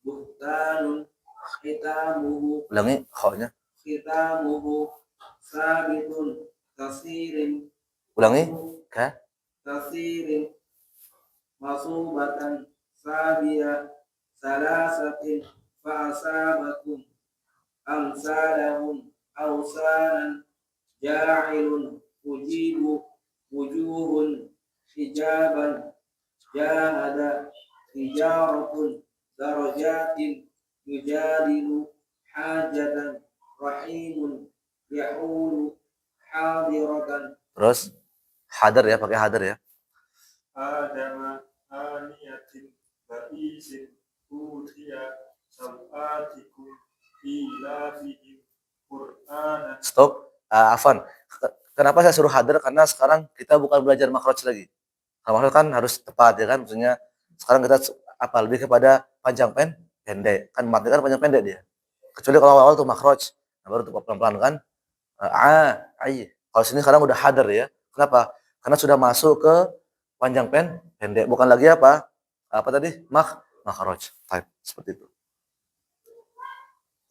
buhtanun khitamuhu Ulangi kha-nya. khitamuhu sabitun kasirin Ulangi ka. kasirin masubatan sabiya salasatin fa'asabakum amsalahum awsanan ja'ilun ujibu wujuhun hijaban jahada tijaratun darajatin yujadilu hajatan rahimun yahulu hadiratan. Terus hadar ya, pakai hadar ya. Adama aniyatin ba'isin utiya sawatikum ilafihim qur'anan. Stop. Afan. Kenapa saya suruh hadar? Karena sekarang kita bukan belajar makhraj lagi. Kalau makhraj kan harus tepat ya kan. Maksudnya sekarang kita lebih kepada panjang pendek. Kan matnya kan panjang pendek dia. Kecuali kalau awal tuh makhraj. Nah, baru tuh pelan-pelan kan. Kalau sini sekarang udah hadar ya. Kenapa? Karena sudah masuk ke panjang pendek. Bukan lagi apa tadi? Makhraj. Type. Seperti itu.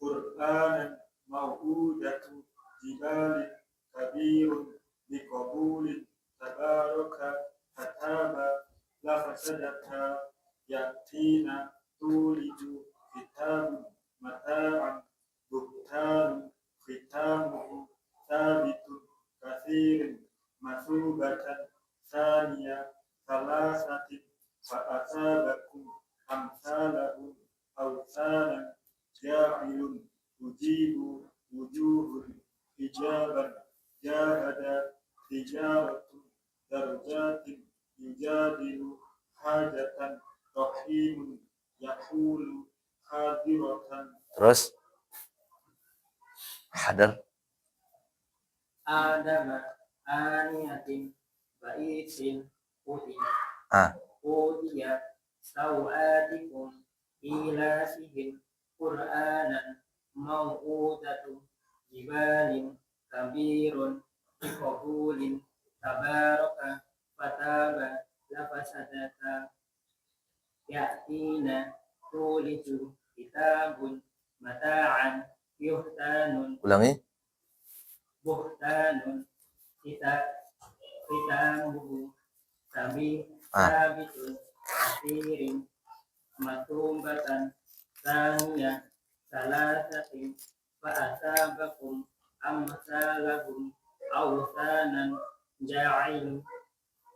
Qur'anan mau'udatu jibalin kabirun biqabulin tabaraka fataba lafasadata ya'tina tuliju kitabun mata'an buhtanun khitamuhu thabitun kathirin masubatan thaniya salasatin fa'asabakum amsalahum awsanan jahilun ujibu wujuhun hijaban jahada tijaratun darjatin yujadilu hajatan rahimun يقول حاضرة Terus hadar. Adama aniyatin ba'isin Ah, udiya sawatikum ila sihim Qur'anan maw'udatu jibalin kabirun biqabulin tabaraka fataba lafasadata ya'tina tulitu kitabun mata'an yuhtanun ulangi. buhtanun kitamuhu Ah. sabitun kasirin matumbatan saniya salasatin fa'asabakum amsalahum awsanan ja'ilu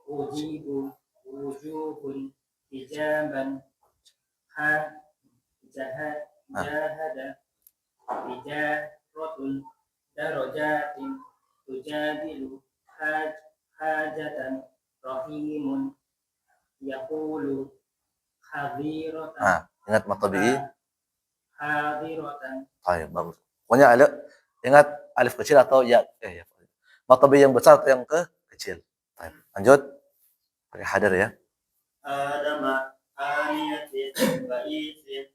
ujibu wujuhun hijaban ha jahada hijaratun darajatin tujadilu hajatan rahimun yaqulu hadiratan Ah, ingat matabi'i. hadiratan Baik, bagus. Pokoknya ingat alif kecil atau ya. Matabi'i yang besar atau yang kecil. Baik, lanjut. Pakai hadar ya. Adama aniyatin ba'isin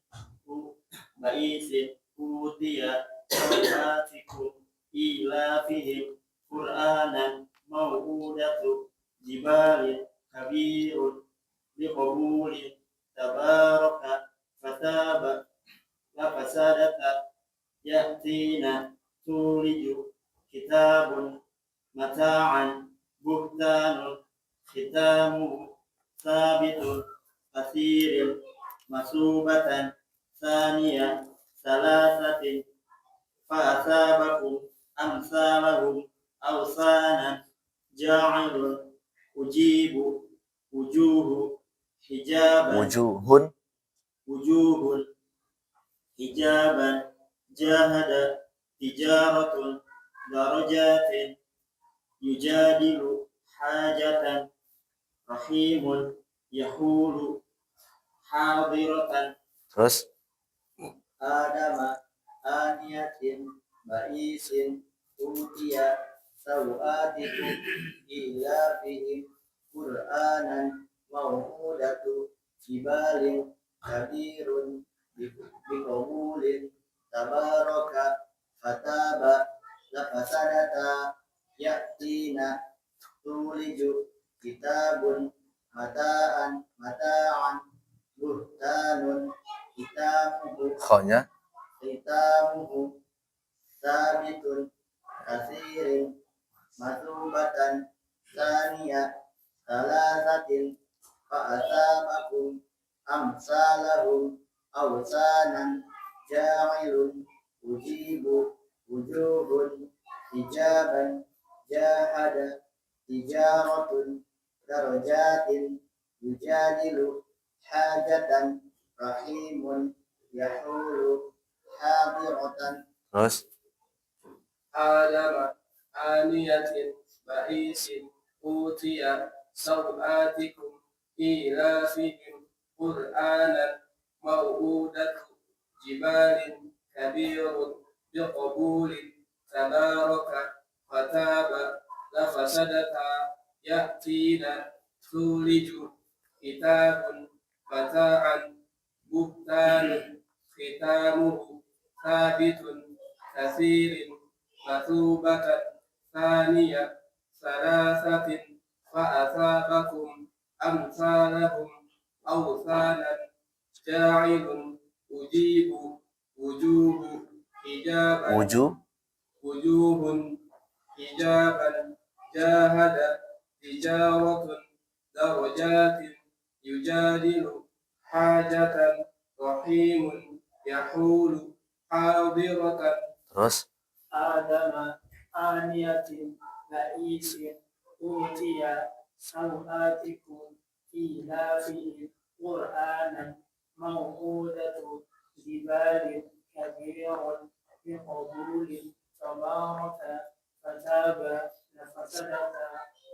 utiya sawatikum ila fihim Qur'anan maw'udatu jibalin kabirun biqabulin tabaraka fataba lafasadata ya'tina tuliju kitabun mata'an buhtanun khitamu sabitun kasirin masubatan saniya salasatin fa'asabakum amsalahum awsanan ja'ilun ujibu wujuhu hijaban wujuhun hijaban jahada tijaratun darajatin yujadilu hajatan rahimun yahulu hadiratan. Terus Adama aniyatin ba'isin utiya sawatikum ila fihim Qur'anan maw'udatu jibalin kabirun biqabulin tabaraka fataba lafasadata ya'tina tuliju kitabun mata'an buhtanun khonya kitamuhu sabitun kasirin masubatan saniya salasatin fa'asabakum amsalahum awsanan ja'ilun ujibu wujuhun hijaban jahada tijaratun darajatin yujadilu hajatan rahimun yahulu hadiratan. terus Adama aniyatin ba'isin utiya sawatikum ila fihim Qur'anan maw'udatu jibalin kabirun biqabulin tabaraka fataba lafasadata ya'tina tuliju kitabun mata'an buhtanun khitamuhu sabitun kasirin masubatan saniya salasatin fa'asabakum amsalahum awsanan ja'ilun ujibu wujuhun hijaban jahada tijaratun darajatin yujadilu hajatan rahimun yahulu hadiratan. terus Adama aniyatin ba'isin utiya sawatikum ila fihim Qur'anan maw'udatu jibalin kabirun biqabulin tabaraka fataba lafasadata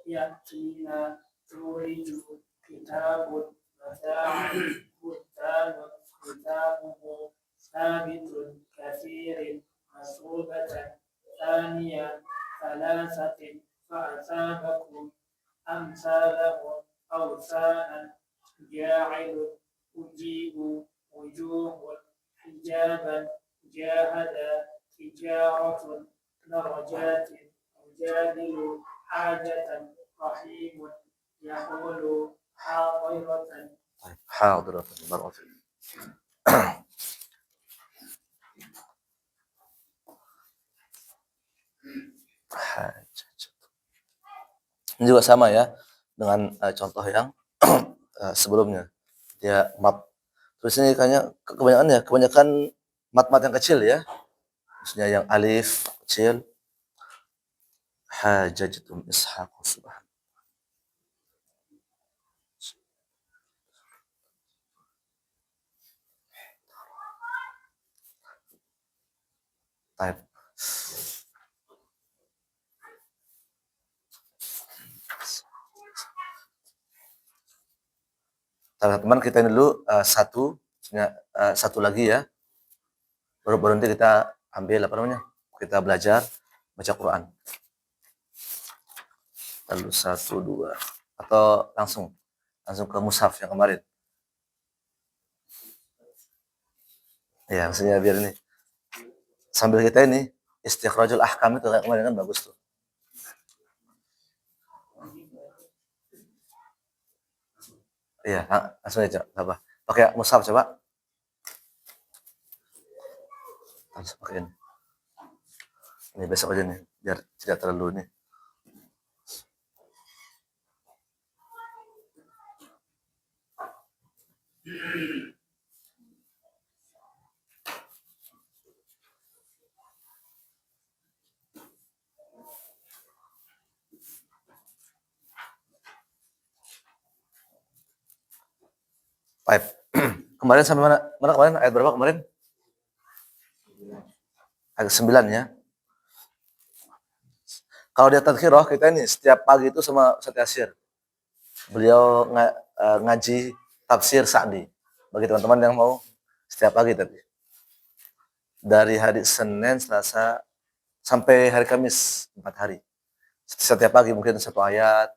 ya'tina tuliju kitabun mata'an buhtanun كثير مثوبة ثانية ثلاثة فأصابكم أمثالهم أوثانا جاعل أجيب وجوه حجابا جاهد تجارة درجات يجادل حاجة رحيم يقول حاضرة. طيب حاضرة بارك فيك. Ini juga sama ya dengan contoh yang sebelumnya. Dia mat. Terus ini kayaknya kebanyakan mat-mat yang kecil ya. Maksudnya yang alif kecil. Hajajatum ishaq subhan. Baik. Teman-teman kita ini dulu satu lagi ya. Baru nanti kita ambil kita belajar baca Quran. Lalu 1, 2 atau langsung ke mushaf yang kemarin. Ya, maksudnya biar ini sambil kita ini istikhrajul ahkam itu kayak kemarin kan bagus tuh. Iya, langsung aja, apa? Pakai mushaf coba. Langsung pakai ini. Ini besok aja nih, biar tidak terlalu nih. Baik. Kemarin sampai mana? Kemarin ayat berapa kemarin? Ayat 9 ya. Kalau dia tadkhirah kita ini setiap pagi itu sama Ustaz Yasir. Beliau ngaji tafsir Sa'di. Bagi teman-teman yang mau setiap pagi tadi. Dari hari Senin, Selasa sampai hari Kamis 4 hari. Setiap pagi mungkin satu ayat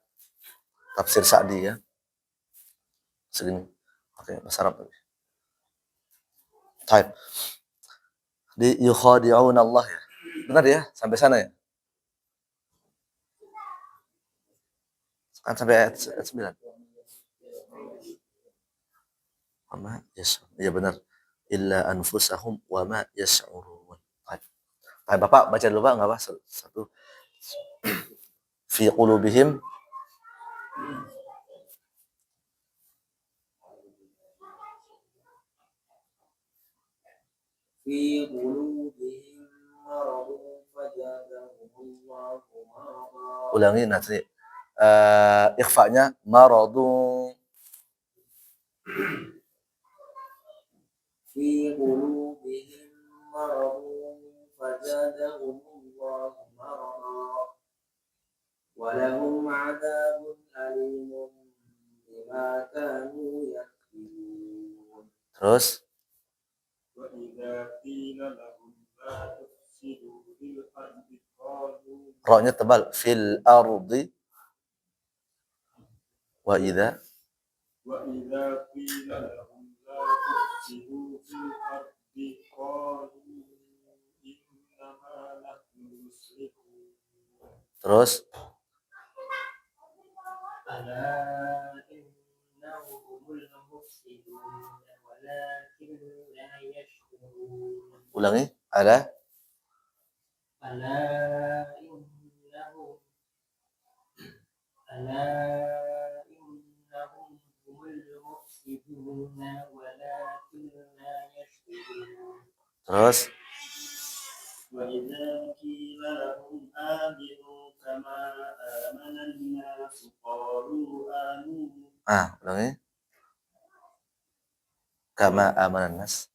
tafsir Sa'di ya. Segini. Oke, bahasa Arab tadi. Baik. Di yukhadi'una Allah ya. Benar ya? Sampai sana ya? Kan sampai ayat 9. Wama yas'urun. Ya benar. Illa anfusahum wama yas'urun. Baik, Bapak baca dulu Pak, enggak apa? Satu. Fi qulubihim في قلوبهم مرض فزادهم الله مرضا. ulangi nanti. Ikhfa'nya maradu. في قلوبهم مرض فزادهم الله مرضا ولهم عذاب أليم بما كانوا يكذبون. Terus وإذا قيل لهم لا تفسدوا في الأرض قالوا ra'nya tebal fil ardi. Wa idza قيل لهم لا تفسدوا في الأرض قالوا إنما نحن مصلحون. terus ألا إنهم هم المفسدون ولكن لا يشعرون. ulangi ala ألا إنهم هم المفسدون ولكن لا يشعرون. terus وإذا قيل لهم آمنوا كما آمن الناس قالوا آمنوا. ulangi kama amanan nas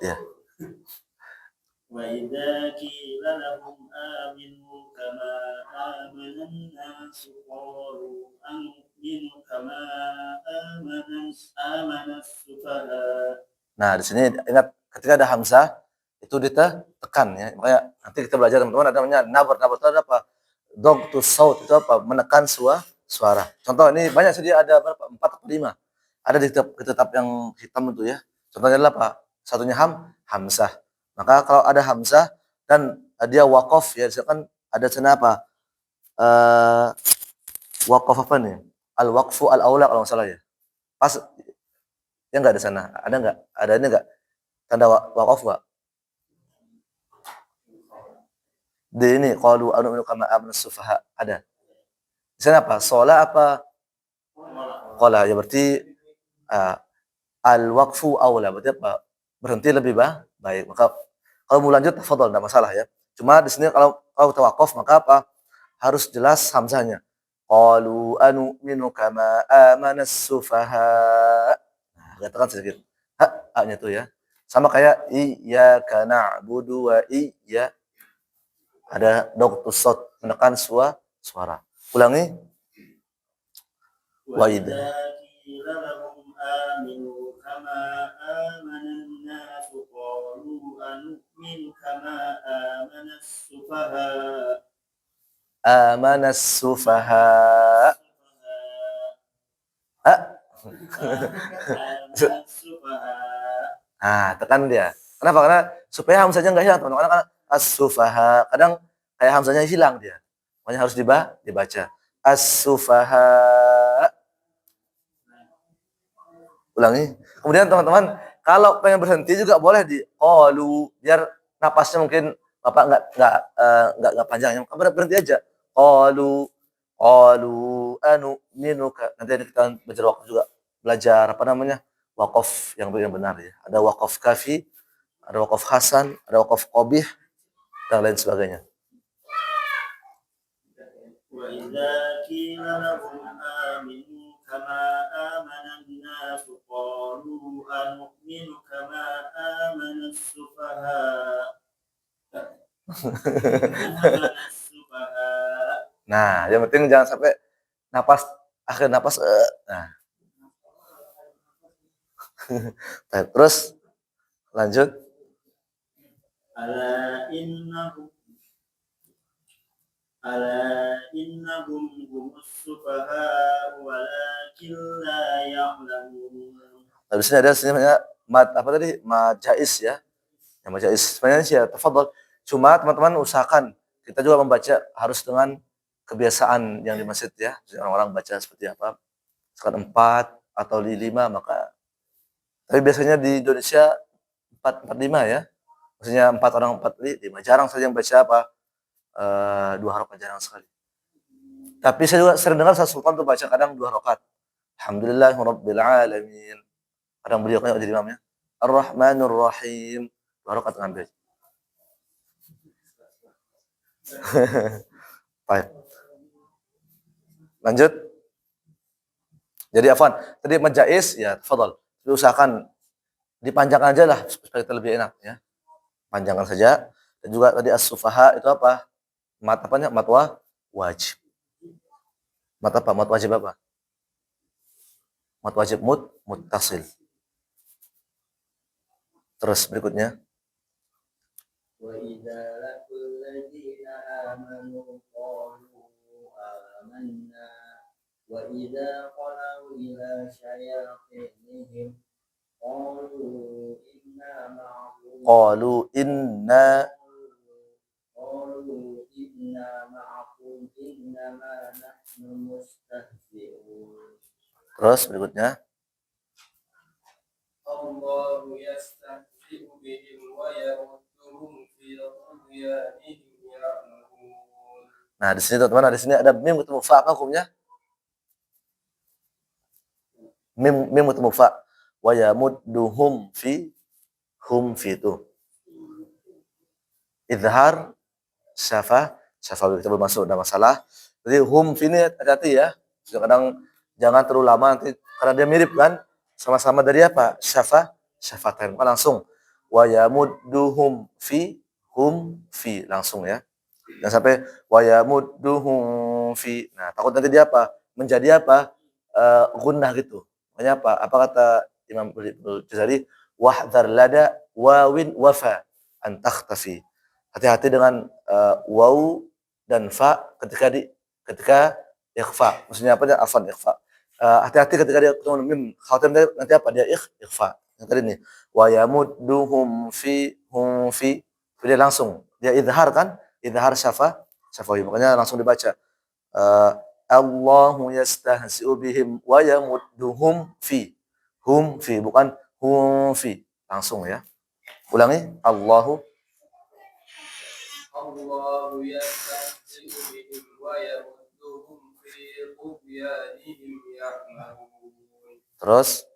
ya. وإذا قيل لهم آمنوا كما آمن الناس قالوا أنؤمن كما آمن السفهاء. Nah, di sini ingat ketika ada hamzah itu ditekan ya. Makanya nanti kita belajar teman-teman ada namanya nabar. Nabar itu ada apa? Dogtus saut itu apa? Menekan suara. Contoh ini banyak sih dia ada berapa? 4 atau 5. Ada di kitab yang hitam itu ya. Contohnya adalah apa? Satunya hamzah. Maka kalau ada hamzah dan dia waqaf ya, misalkan ada sana apa? Waqaf apa nih? Al-waqfu al-aula kalau nggak salah ya. Pas ya enggak di sana. Ada enggak? Ada ini enggak? Tanda waqaf enggak? Di ini qalu anu'minu kama amana sufaha ada. Di sana apa? Shalah apa? Qala ya berarti al-waqfu aula berarti apa? Berhenti lebih baik. Maka kalau mau lanjut tafadhol enggak masalah ya. Cuma di sini kalau tawaqaf maka apa? Harus jelas hamzahnya. Qalu anu'minu kama amana sufaha. Nah, katakan sedikit. Ha-nya tuh ya. Sama kayak iyyaka na'budu wa iyya. Ada dogtus saut menekan suara. Ulangi. Wa idza qila lahum aminu kama amana an-nas qalu anu'minu kama amana as-sufaha. Amana as-sufaha. Tekan dia. Kenapa? Karena supaya hamzahnya enggak hilang, teman-teman. Karena as-sufaha. Kadang kayak hamzahnya hilang dia. Makanya harus dibaca. As-sufaha. Ulangi. Kemudian teman-teman, kalau pengen berhenti juga boleh di qalu biar napasnya mungkin Bapak enggak panjang. Yang berhenti aja. Qalu minuka. Nanti kita belajar waqaf juga. Belajar apa namanya? Waqaf yang benar ya. Ada waqaf kafi, ada waqaf hasan, ada waqaf qabih dan lain sebagainya. Wa idza qila lahum aminu kama amana an-nas qalu anu'minu kama amana as-sufaha. Nah, yang penting jangan sampai akhir napas. Nah. Terus lanjut. Ala innahum humus sufaha walakin la ya'lamun. Habis ini ada sebenarnya mad apa tadi? Mad jaiz ya. Yang mad jaiz. Sebenarnya sih ya, tafadhol. Cuma teman-teman usahakan kita juga membaca harus dengan kebiasaan yang di masjid ya. Orang-orang baca seperti apa? Sekarang 4 atau 5 maka tapi biasanya di Indonesia 4-5 ya. Maksudnya 4 orang 4-5. Jarang saja yang baca apa? 2 rakaat jarang sekali. Tapi saya juga sering dengar Ustaz Sultan tuh baca kadang 2 rakaat. Alhamdulillahirabbil alamin. Kadang beliau kan jadi imamnya. Ar-Rahmanur Rahim. 2 rakaat ngambil. Baik. Lanjut. Jadi afwan, tadi majais ya, tafadhol. Usahakan dipanjangkan aja lah supaya kita lebih enak ya. Panjangkan saja. Dan juga tadi as-sufaha itu apa? Mat apanya? Mat wajib. Mat apa? Mat wajib apa? Mat wajib muttasil. Terus berikutnya. Wa idza laqul ladzina amanu qalu amanna wa idza qalu ila syayatinihim qalu inna ma'akum innama nahnu mustahzi'un. Terus berikutnya. Allahu yastahzi'u bihim wa yarudduhum fi tughyanihim ya'mahun. Nah, di sini teman-teman, di sini ada mim ketemu fa apa hukumnya? Mim ketemu fa. Wa yamudduhum fi hum fi itu. Izhar syafa kita belum masuk, ada masalah. Jadi hum fi ini hati-hati ya. Kadang jangan terlalu lama nanti karena dia mirip kan. Sama-sama dari apa? Syafatan. Langsung wa yamudduhum fi hum fi langsung ya. Dan sampai wa yamudduhum fi. Nah, takut nanti dia apa? Menjadi apa? Gunnah gitu. Makanya apa? Apa kata Imam Al-Jazari? Wahdhar lada wawin wafa an takhtafi. Hati-hati dengan waw dan fa ketika ikhfa. Maksudnya apa? Afan ikhfa. Hati-hati ketika dia ketemu mim, khawatir nanti apa? Dia ikhfa. Yang tadi nih, wa yamudduhum fi hum fi. Dia langsung dia izhar kan? Izhar syafawi. Makanya langsung dibaca. Allahu yastahzi'u bihim wa yamudduhum fi. Hum fi, bukan hum fi. Langsung ya. Ulangi. Allahu yastahzi'u bihim wa yamudduhum fi tughyanihim ya'mahun. Terus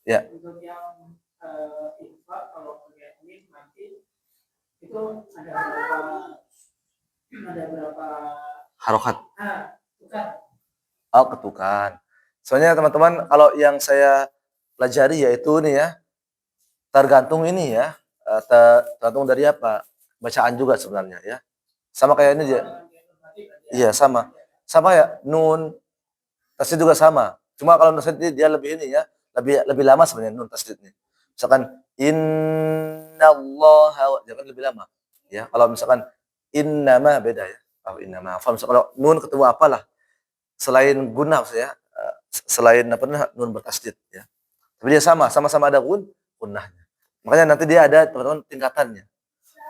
ya. Untuk yang ikhfa kalau lihat ini nanti itu ada berapa Harokat. bukan. Oh, ketukan. Soalnya teman-teman, kalau yang saya pelajari yaitu ini ya, tergantung ini ya, tergantung dari apa? Bacaan juga sebenarnya ya. Sama kayak ini dia. Iya, sama. Sama ya, nun tasdid juga sama. Cuma kalau tasdid dia lebih ini ya, lebih lama sebenarnya nun tasdidnya. Misalkan innallaha, jangan lebih lama. Ya, kalau misalkan innama beda ya. Oh, innama. Kalau nun ketemu apalah selain gunnah ya, selain apa nun bertasdid ya. Tapi dia sama-sama ada gunnahnya. Makanya nanti dia ada teman-teman tingkatannya.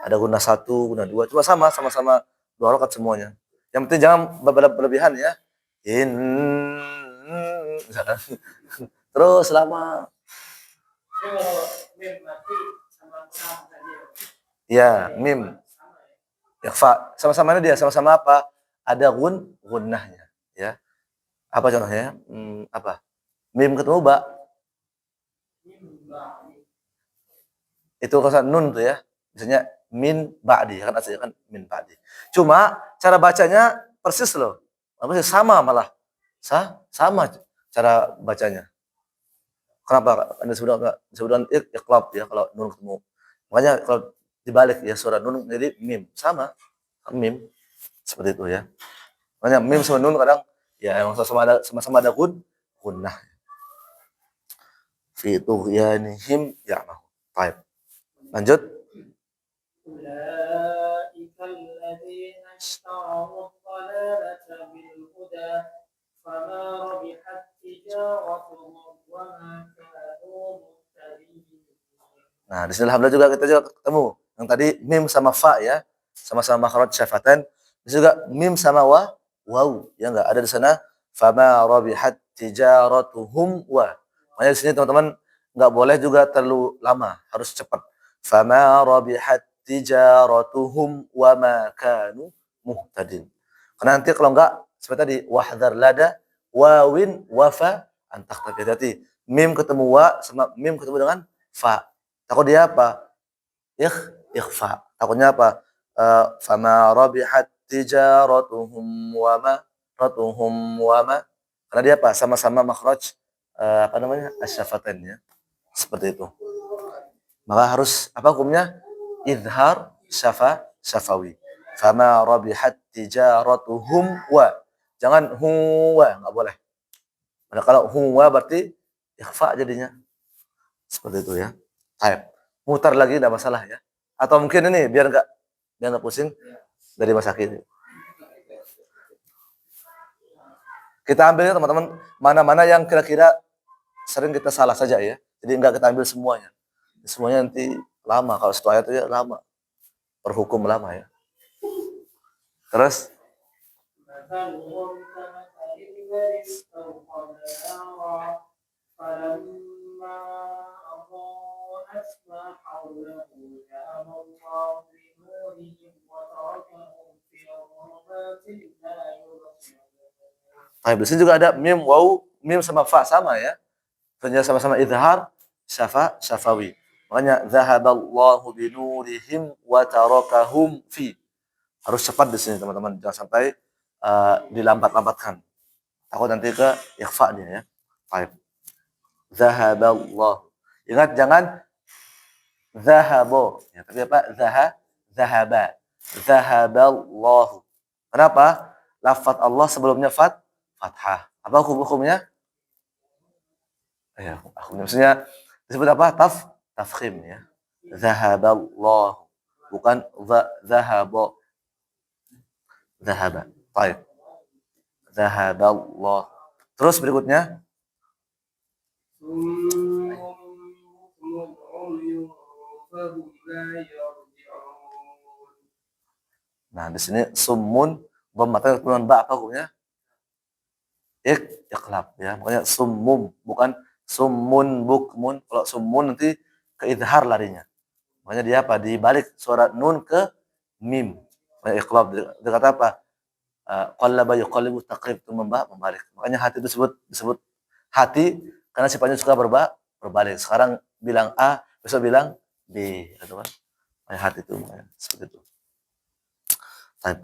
Ada gunnah 1, gunnah 2, cuma sama-sama 2 rakaat semuanya. Yang penting jangan berlebihan ya. Terus lama. Kalau mim mati sama saja. Ya, mim. Ikhfa. Sama-sama dia, sama-sama apa? Ada gunnahnya, ya. Apa contohnya? Apa? Mim ketemu ba. Itu kata nun tuh ya. Misalnya min ba'di, kan aslinya kan min ba'di. Cuma cara bacanya persis loh. Apa sih sama malah. Sama cara bacanya. Kenapa? Anda sebutkan iqlab ya kalau nun ketemu. Makanya kalau dibalik ya suara nun jadi mim sama seperti itu ya. Makanya mim sama nun kadang ya emang sama-sama ada gunnah. Fi tughyanihim ya'mahun. Baik. Lanjut. Ulaika alladziina ishtaraw ad-dalalata bil huda fama rabihat tijaratuhum wa ma kanu muhtadin. Nah, di sini alhamdulillah kita juga ketemu. Yang tadi mim sama fa ya, sama-sama makhraj syafatan. Di sini juga mim sama waw, ya enggak ada di sana fama rabihat tijaratuhum wa. Makanya di sini teman-teman enggak boleh juga terlalu lama, harus cepat. Fama rabihat tijaratuhum wa ma kanu muhtadin. Karena nanti kalau enggak seperti tadi wahdhar lada wawin wafa antak hati-hati. Mim ketemu wa sama mim ketemu dengan fa. Takut dia apa? Ikhfa. Takutnya apa? Fama rabihat tijaratuhum wa ma ratuhum wa ma. Karena dia apa? Sama-sama makhraj apa namanya? Asy-syafatan ya. Seperti itu. Maka harus apa hukumnya? Izhar syafawi. Fama rabihat tijaratuhum wa. Jangan huwa, enggak boleh. Karena kalau huwa berarti ikhfa jadinya. Seperti itu ya. Baik. Mutar lagi enggak masalah ya. Atau mungkin ini biar enggak pusing dari masakin. Kita ambil ya teman-teman mana-mana yang kira-kira sering kita salah saja ya. Jadi enggak kita ambil semuanya. Semuanya nanti lama kalau satu ayat itu ya lama. Berhukum lama ya. Terus Baik, di sini juga ada mim waw, mim sama fa sama ya. Ternyata sama-sama izhar syafawi. Makanya zahaballahu binurihim wa tarakahum fi. Harus cepat di sini teman-teman, jangan sampai dilambat-lambatkan. Takut nanti ke ikhfa dia ya. Baik. Zahaballahu. Ingat jangan zahabo, ya, tapi apa? Zahaba. Zahaballahu. Kenapa? Lafaz Allah sebelumnya fathah. Apa hukumnya? Ya, hukumnya maksudnya disebut apa? tafkhim ya. Zahaballahu. Bukan zahaba. Zahaba. Baik. Zahaballah. Terus berikutnya. ثم عمي فهم لا يرجعون. Nah, di sini summun dhammatnya kemudian ba apa hukumnya? Iqlab ya. Makanya summum bukan summun bukmun. Kalau summun nanti ke idhar larinya. Makanya dia apa? Dibalik suara nun ke mim. Makanya iqlab dia kata apa? Qallaba yuqallibu taqrib itu membalik. Makanya hati itu disebut hati karena sifatnya suka berbalik. Sekarang bilang A, besok bilang B, gitu kan? Makanya hati itu makanya seperti itu.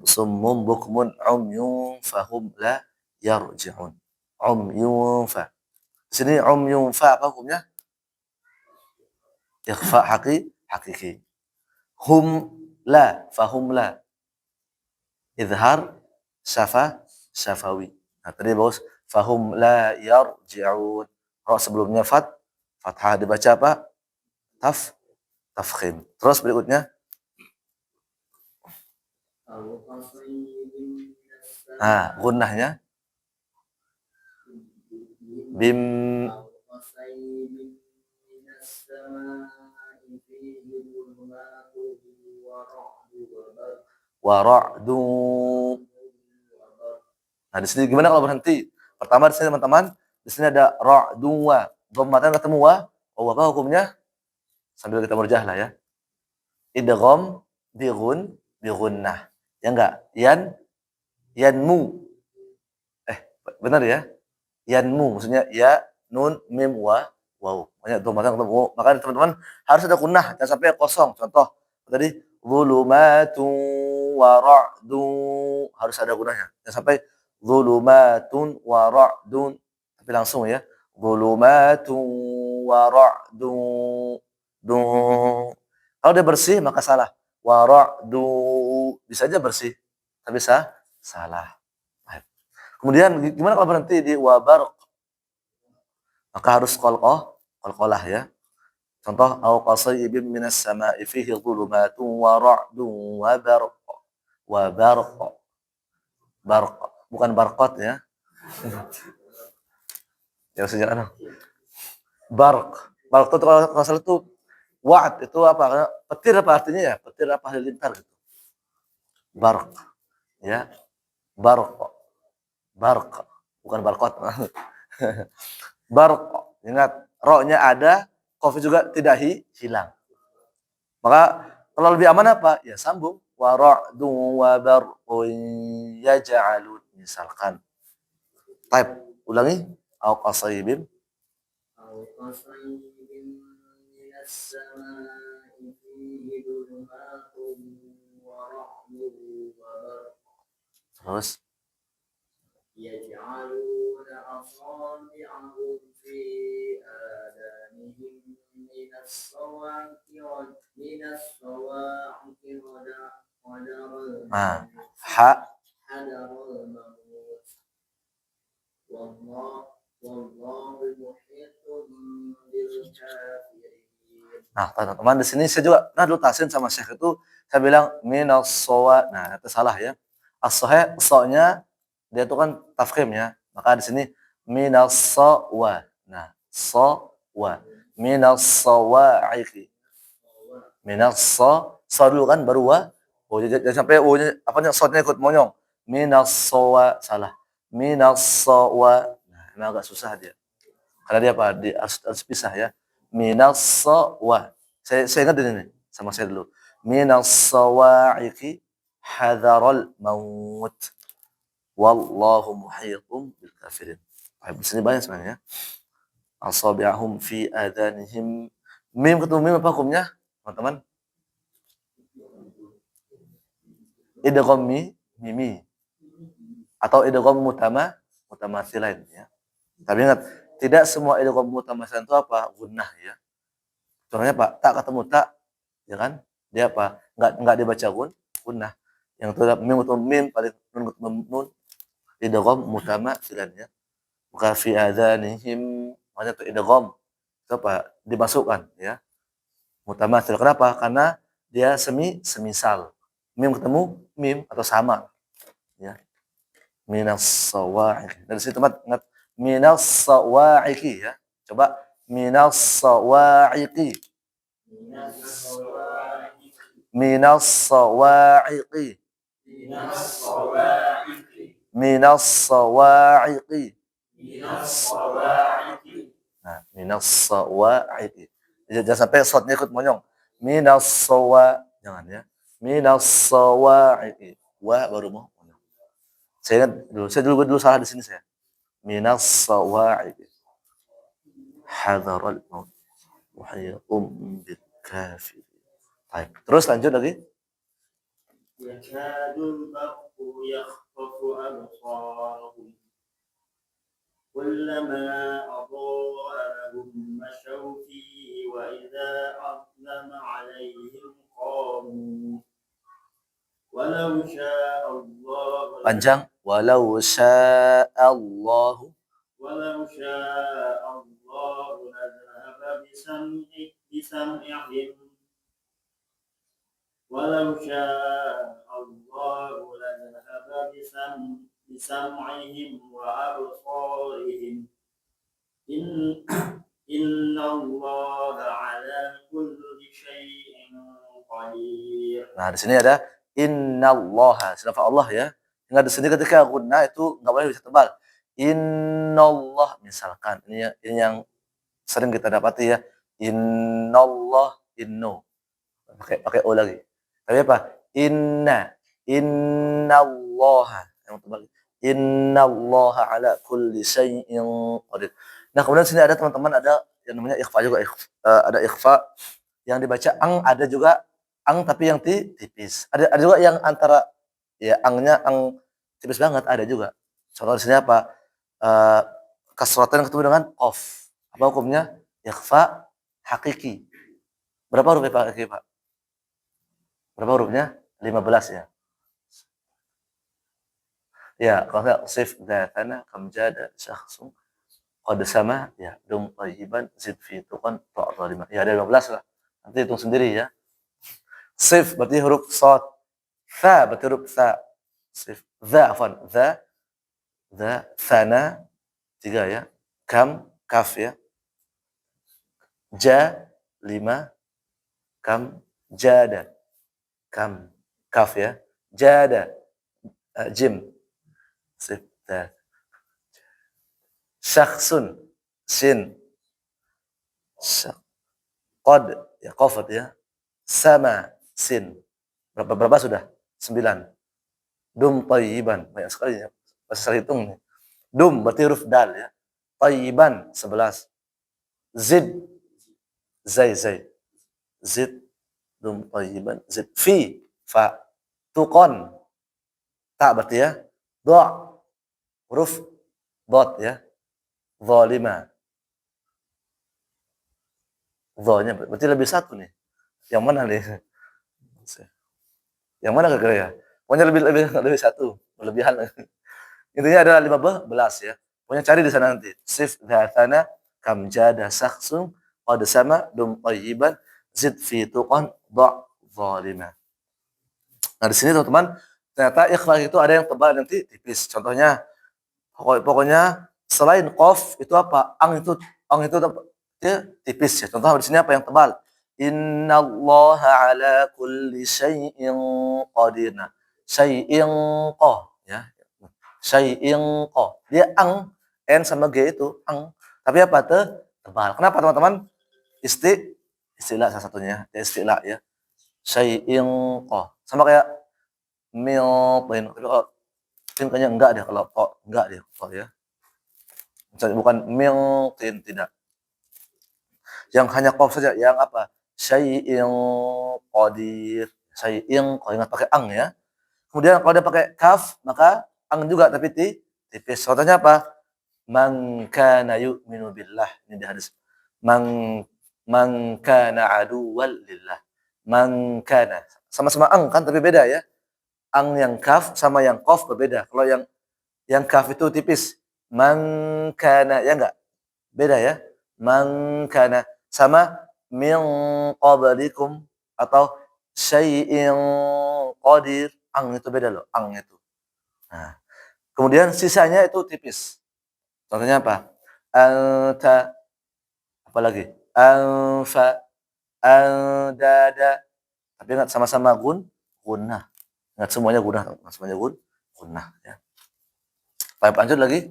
Summum bukmun umyun fahum la yarji'un. Umyun fa. Di sini umyun fa apa hukumnya? Ikhfa hakiki. Hum la fahum la. Izhar syafawi. Nah, tadi bagus fahum la yarji'un. Ra sebelumnya fathah dibaca apa? Tafkhim. Terus berikutnya gunnahnya bim wa ra'du. Nah, di sini gimana kalau berhenti? Pertama di sini teman-teman, di sini ada ra'du wa. Dhammatnya ketemu wa. Oh, apa hukumnya? Sambil kita merjah lah ya. Idgham bi gunnah. Ya enggak? Yanmu. Benar ya? Yanmu maksudnya ya nun mim wa waw. Makanya dhammatnya ketemu. Makanya teman-teman harus ada gunnah, jangan sampai kosong. Contoh tadi zulumatun wa ra'du harus ada gunnahnya. Jangan sampai zulumatun wa ra'dun tapi langsung ya. Zulumatun wa ra'du. Kalau dia bersih maka salah. Wa ra'du bisa aja bersih tapi salah. Kemudian gimana kalau berhenti di wabar? Maka harus qalqalah ya. Contoh au qasayyibin minas sama'i fihi dhulumatun wa ra'dun wa barq. Barq bukan barqat ya. Ya sejarah. Barq. Barq itu kalau salah itu wa'd itu apa? Petir apa artinya ya? Petir apa halilintar gitu. Barq. Ya. Barq. Barq bukan barqat. Barq. Ingat, ro-nya ada, qaf juga tidak hilang. Maka kalau lebih aman apa? Ya sambung. Wa ra'du wa barqun yaj'alun misalkan. Type ulangi au qasaybin minas sama'i fihi dhulumatun wa ra'dun wa barq. Terus yaj'aluna asabi'ahum fi adanihim minas sawa'iqi hadarul maut wallahu muhitun bil kafirin. Nah, teman-teman di sini saya juga dulu tasin sama Syekh itu saya bilang minas sawa. Nah, itu salah ya. As-sahih so-nya dia itu kan tafkhim ya. Maka di sini minas sawa. Nah, sawa. Minas sawa'iqi. Minas sa dulu kan baru wa. Oh, jangan sampai o-nya apanya sodnya ikut monyong. Minas sawa salah. Minas sawa. Nah, ini agak susah dia. Karena dia apa? Dia harus pisah ya. Minas sawa. Saya ingat ini sama saya dulu. Minas sawa'iqi hadaral maut. Wallahu muhitun bil kafirin. Di sini banyak sebenarnya. Asabi'ahum fi adanihim. Mim ketemu mim apa hukumnya? Teman-teman. Idgham mimi atau idgham mutamatsilain ya. Tapi ingat, tidak semua idgham mutamatsilain itu apa? Gunnah ya. Contohnya Pak, tak ketemu tak, ya kan? Dia apa? Enggak dibaca gunnah. Yang itu mim atau mim paling nun ketemu nun idgham mutamatsilain ya. Bukan fi adanihim, maknanya itu idgham. Itu apa? Dimasukkan ya. Mutamathil. Kenapa? Karena dia semisal. Mim ketemu mim atau sama. Ya. Minas sawa'iqi. Dari situ teman ingat minas sawa'iqi ya. Coba minas sawa'iqi. Minas sawa'iqi. Minas sawa'iqi. Nah, minas sawa'iqi. Jangan sampai shotnya ikut monyong. Minas sawa, jangan ya. Minas sawa'iqi. Wa baru mau monyong. Saya dulu salah di sini saya. Minas sawa'iqi. Hadaral maut. Wahai bil kafir. Baik. Terus lanjut lagi. Yakadul barqu yakhtafu absarahum kullama adaa lahum mashaw fihi wa idza azlama alaihim qamu walau syaa Allah Panjang. Walau syaa Allah bisam'ihim walau syaa Allah lazahaba bisam'ihim wa absarihim inna Allah ala kulli syai'in qadir. Nah, di sini ada innallaha, sifat Allah ya. Ingat di sini ketika gunnah itu enggak boleh bisa tebal. Innallah misalkan ini yang sering kita dapati ya. Innallah inno. Pakai o lagi. Tapi apa? Innallaha. Yang tebal. Innallaha ala kulli syai'in qadir. Nah, kemudian sini ada teman-teman ada yang namanya ikhfa juga. Ada ikhfa yang dibaca ang, ada juga ang tapi yang tipis. Ada juga yang antara ya angnya ang tipis banget ada juga. Contoh di sini apa? Kasratan ketemu dengan qaf. Apa hukumnya? Ikhfa hakiki. Berapa huruf Pak? Pak? Berapa hurufnya? 15 ya. Ya, kalau enggak sif dzatana kam jada syakhsun qad sama ya dum tayyiban zid fi tuqan ta'zalima. Ya ada 15 lah. Nanti hitung sendiri ya. Sif berarti huruf shad. Fa berarti huruf tha. Sif dza afwan dza thana 3 ya. Kam kaf ya. Ja 5 kam jada. Kam kaf ya. Jada jim. Sif dza. Syakhsun sin. Qad ya qafat ya. Sama sin. Berapa sudah? 9. Dum tayyiban. Banyak sekali ya. Masih saya hitung nih. Dum berarti huruf dal ya. Tayyiban 11. Zid zai. Zid dum tayyiban. Zid fi fa. Tuqon ta berarti ya. Do' huruf dot ya. Zalima. Dha-nya berarti lebih satu nih. Yang mana nih? Yang mana kira-kira ya? Pokoknya lebih satu, berlebihan. Intinya adalah 15 ya. Pokoknya cari di sana nanti. Sif dzatana kam jada syakhsun qad sama dum tayyiban zid fi tuqan dha zalima. Nah, di sini teman-teman, ternyata ikhfa itu ada yang tebal nanti tipis. Contohnya pokoknya selain qaf itu apa? Ang itu tipis ya. Contoh di sini apa yang tebal? Innallaha ala kulli syai'in qadir. Nah, syai'in qah ya. Syai'in qah. Dia ang, n sama g itu ang. Tapi apa tebal. Kenapa teman-teman? Istilah salah satunya, istilah ya. Syai'in qah. Sama kayak miltin. Tapi kalau tin kayaknya enggak deh kalau enggak deh kalau ya. Misalnya bukan miltin tidak. Yang hanya qaf saja, yang apa? Syai'in qadir. Syai'in kalau ingat pakai ang ya. Kemudian kalau dia pakai kaf, maka ang juga tapi tipis. Contohnya apa? Man kana yu'minu billah. Ini di hadis. Man kana aduwwal lillah. Man kana. Sama-sama ang kan tapi beda ya. Ang yang kaf sama yang qaf berbeda. Kalau yang kaf itu tipis. Man kana ya enggak? Beda ya. Man kana sama min qablikum atau syai'in qadir. Ang itu beda loh, ang itu. Nah, kemudian sisanya itu tipis. Contohnya apa? Anta, apalagi? Anfa, andada. Tapi ingat sama-sama gunnah. Ingat semuanya gunnah, semuanya gunnah ya. Baik, lanjut lagi.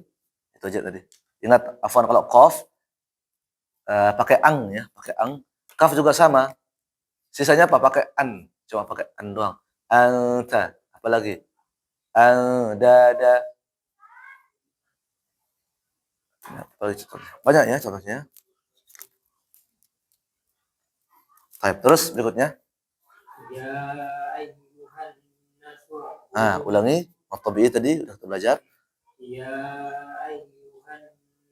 Itu aja tadi. Ingat afwan kalau qaf pakai ang ya, pakai ang. Kaf juga sama. Sisanya apa? Pakai an. Cuma pakai an doang. Anta, apalagi? Andada. Banyak ya contohnya. Baik, terus berikutnya. Ya ayyuhan nasu. Ulangi. Matabi'i tadi udah kita belajar. Ya ayyuhan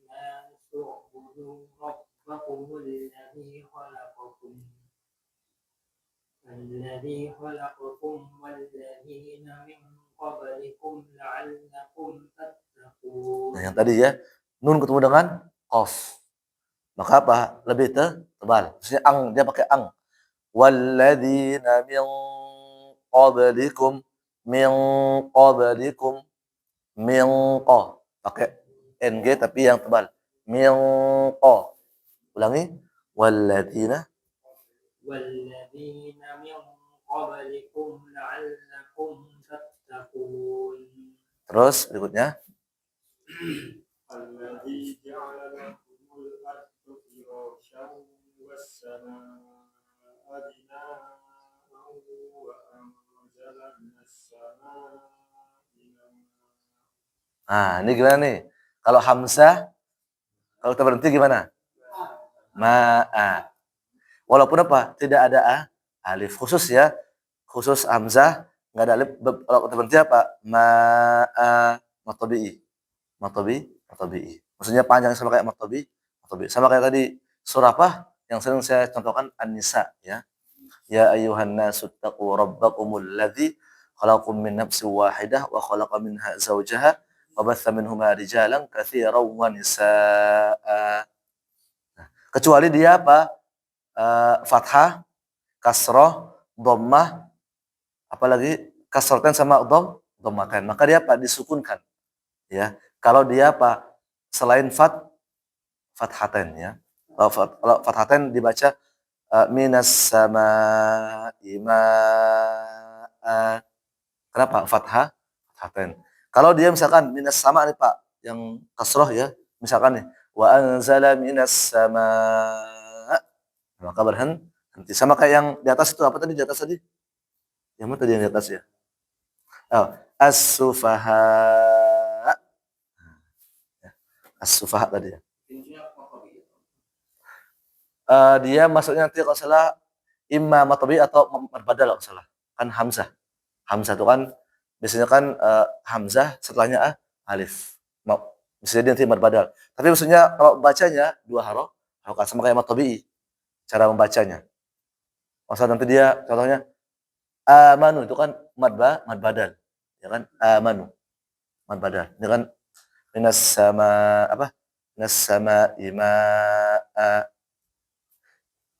nasu ubudu rabbakumul ladzi khalaqakum. Alladzi khalaqakum walladzina min qablikum la'allakum tattaqun. Nah, yang tadi ya, nun ketemu dengan qaf. Maka apa? Lebih tebal. Maksudnya ang, dia pakai ang. Walladzina min qablikum pakai ng tapi yang tebal. Min qa. Ulangi. Walladzina min qablikum la'allakum tattaqun. Terus berikutnya. Alladzi ja'ala lakumul arda firasyan was samaa'a bina'an wa anzala minas samaa'i ma'an. Ini gimana nih? Kalau hamzah, kalau kita berhenti gimana? Ma'a. Walaupun apa? Tidak ada alif khusus ya. Khusus hamzah, enggak ada alif. Kalau kita berhenti apa? Ma'a, matabi'i. Matabi'i. Maksudnya panjang sama kayak matabi'i. Sama kayak tadi surah apa yang sering saya contohkan An-Nisa ya. Ya ayyuhan nasu taqu rabbakumul ladzi khalaqakum min nafsin wahidah wa khalaqa minha zawjaha wa batha minhuma rijalan katsiran wa nisaa. Kecuali dia apa? Fathah, kasrah, dhammah, apalagi kasroten sama dhammakan. Maka dia apa? Disukunkan. Ya. Kalau dia apa? Selain fathaten ya. Kalau fathaten dibaca minas samaa'i ma'an. Kenapa? Fathaten. Kalau dia misalkan minas sama nih Pak, yang kasroh ya. Misalkan nih, wa anzala minas sama'. Maka berhenti. Sama kayak yang di atas itu, apa tadi di atas tadi? Yang mana tadi yang di atas ya? As-sufaha. As-sufaha tadi ya. Dia masuknya nanti kalau salah imma matabi atau badal kalau salah. Kan hamzah. Hamzah itu kan biasanya kan hamzah setelahnya alif. Bisa jadi nanti badal. Tapi maksudnya kalau bacanya dua harokat sama kayak matabi cara membacanya. Masa nanti dia contohnya amanu itu kan mad badal. Ya kan? Amanu. Mad badal. Ini kan minas sama apa? Minas sama ima'a.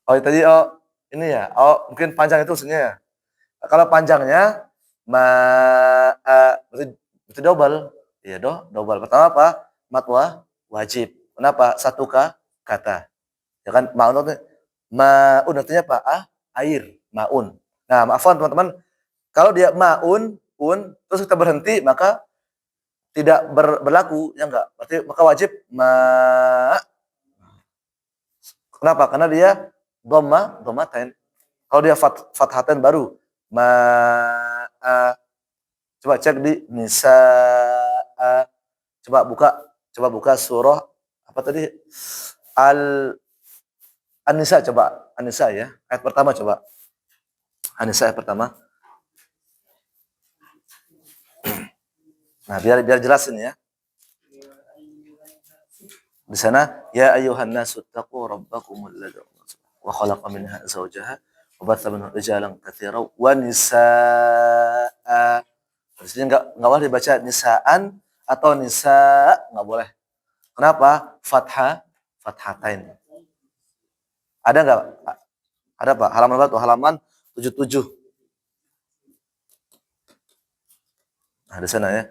Tadi ini ya. Mungkin panjang itu maksudnya ya. Kalau panjangnya berarti double. Iya, double. Pertama apa? Matwa wajib. Kenapa? Satu kata. Ya kan? Ma'un artinya apa? Air, ma'un. Nah, maafkan teman-teman, kalau dia ma'un, terus kita berhenti, maka tidak berlaku, ya enggak? Berarti maka wajib Kenapa? Karena dia dhammatain. Kalau dia fathatain baru coba cek di Nisa. Coba buka surah apa tadi? An-Nisa coba. An-Nisa ya. Ayat pertama coba. An-Nisa ayat pertama. Nah, biar jelasin ya. Di sana ya ayyuhan nasu taqu rabbakumul ladzi wa khalaqa minha zawjaha wa batha minhum rijalan katsiran wa nisaa. Di sini enggak boleh dibaca nisaan atau nisa, enggak boleh. Kenapa? Fathatain. Ada nggak? Ada Pak? Halaman berapa tuh? Halaman 77. Nah, di sana ya.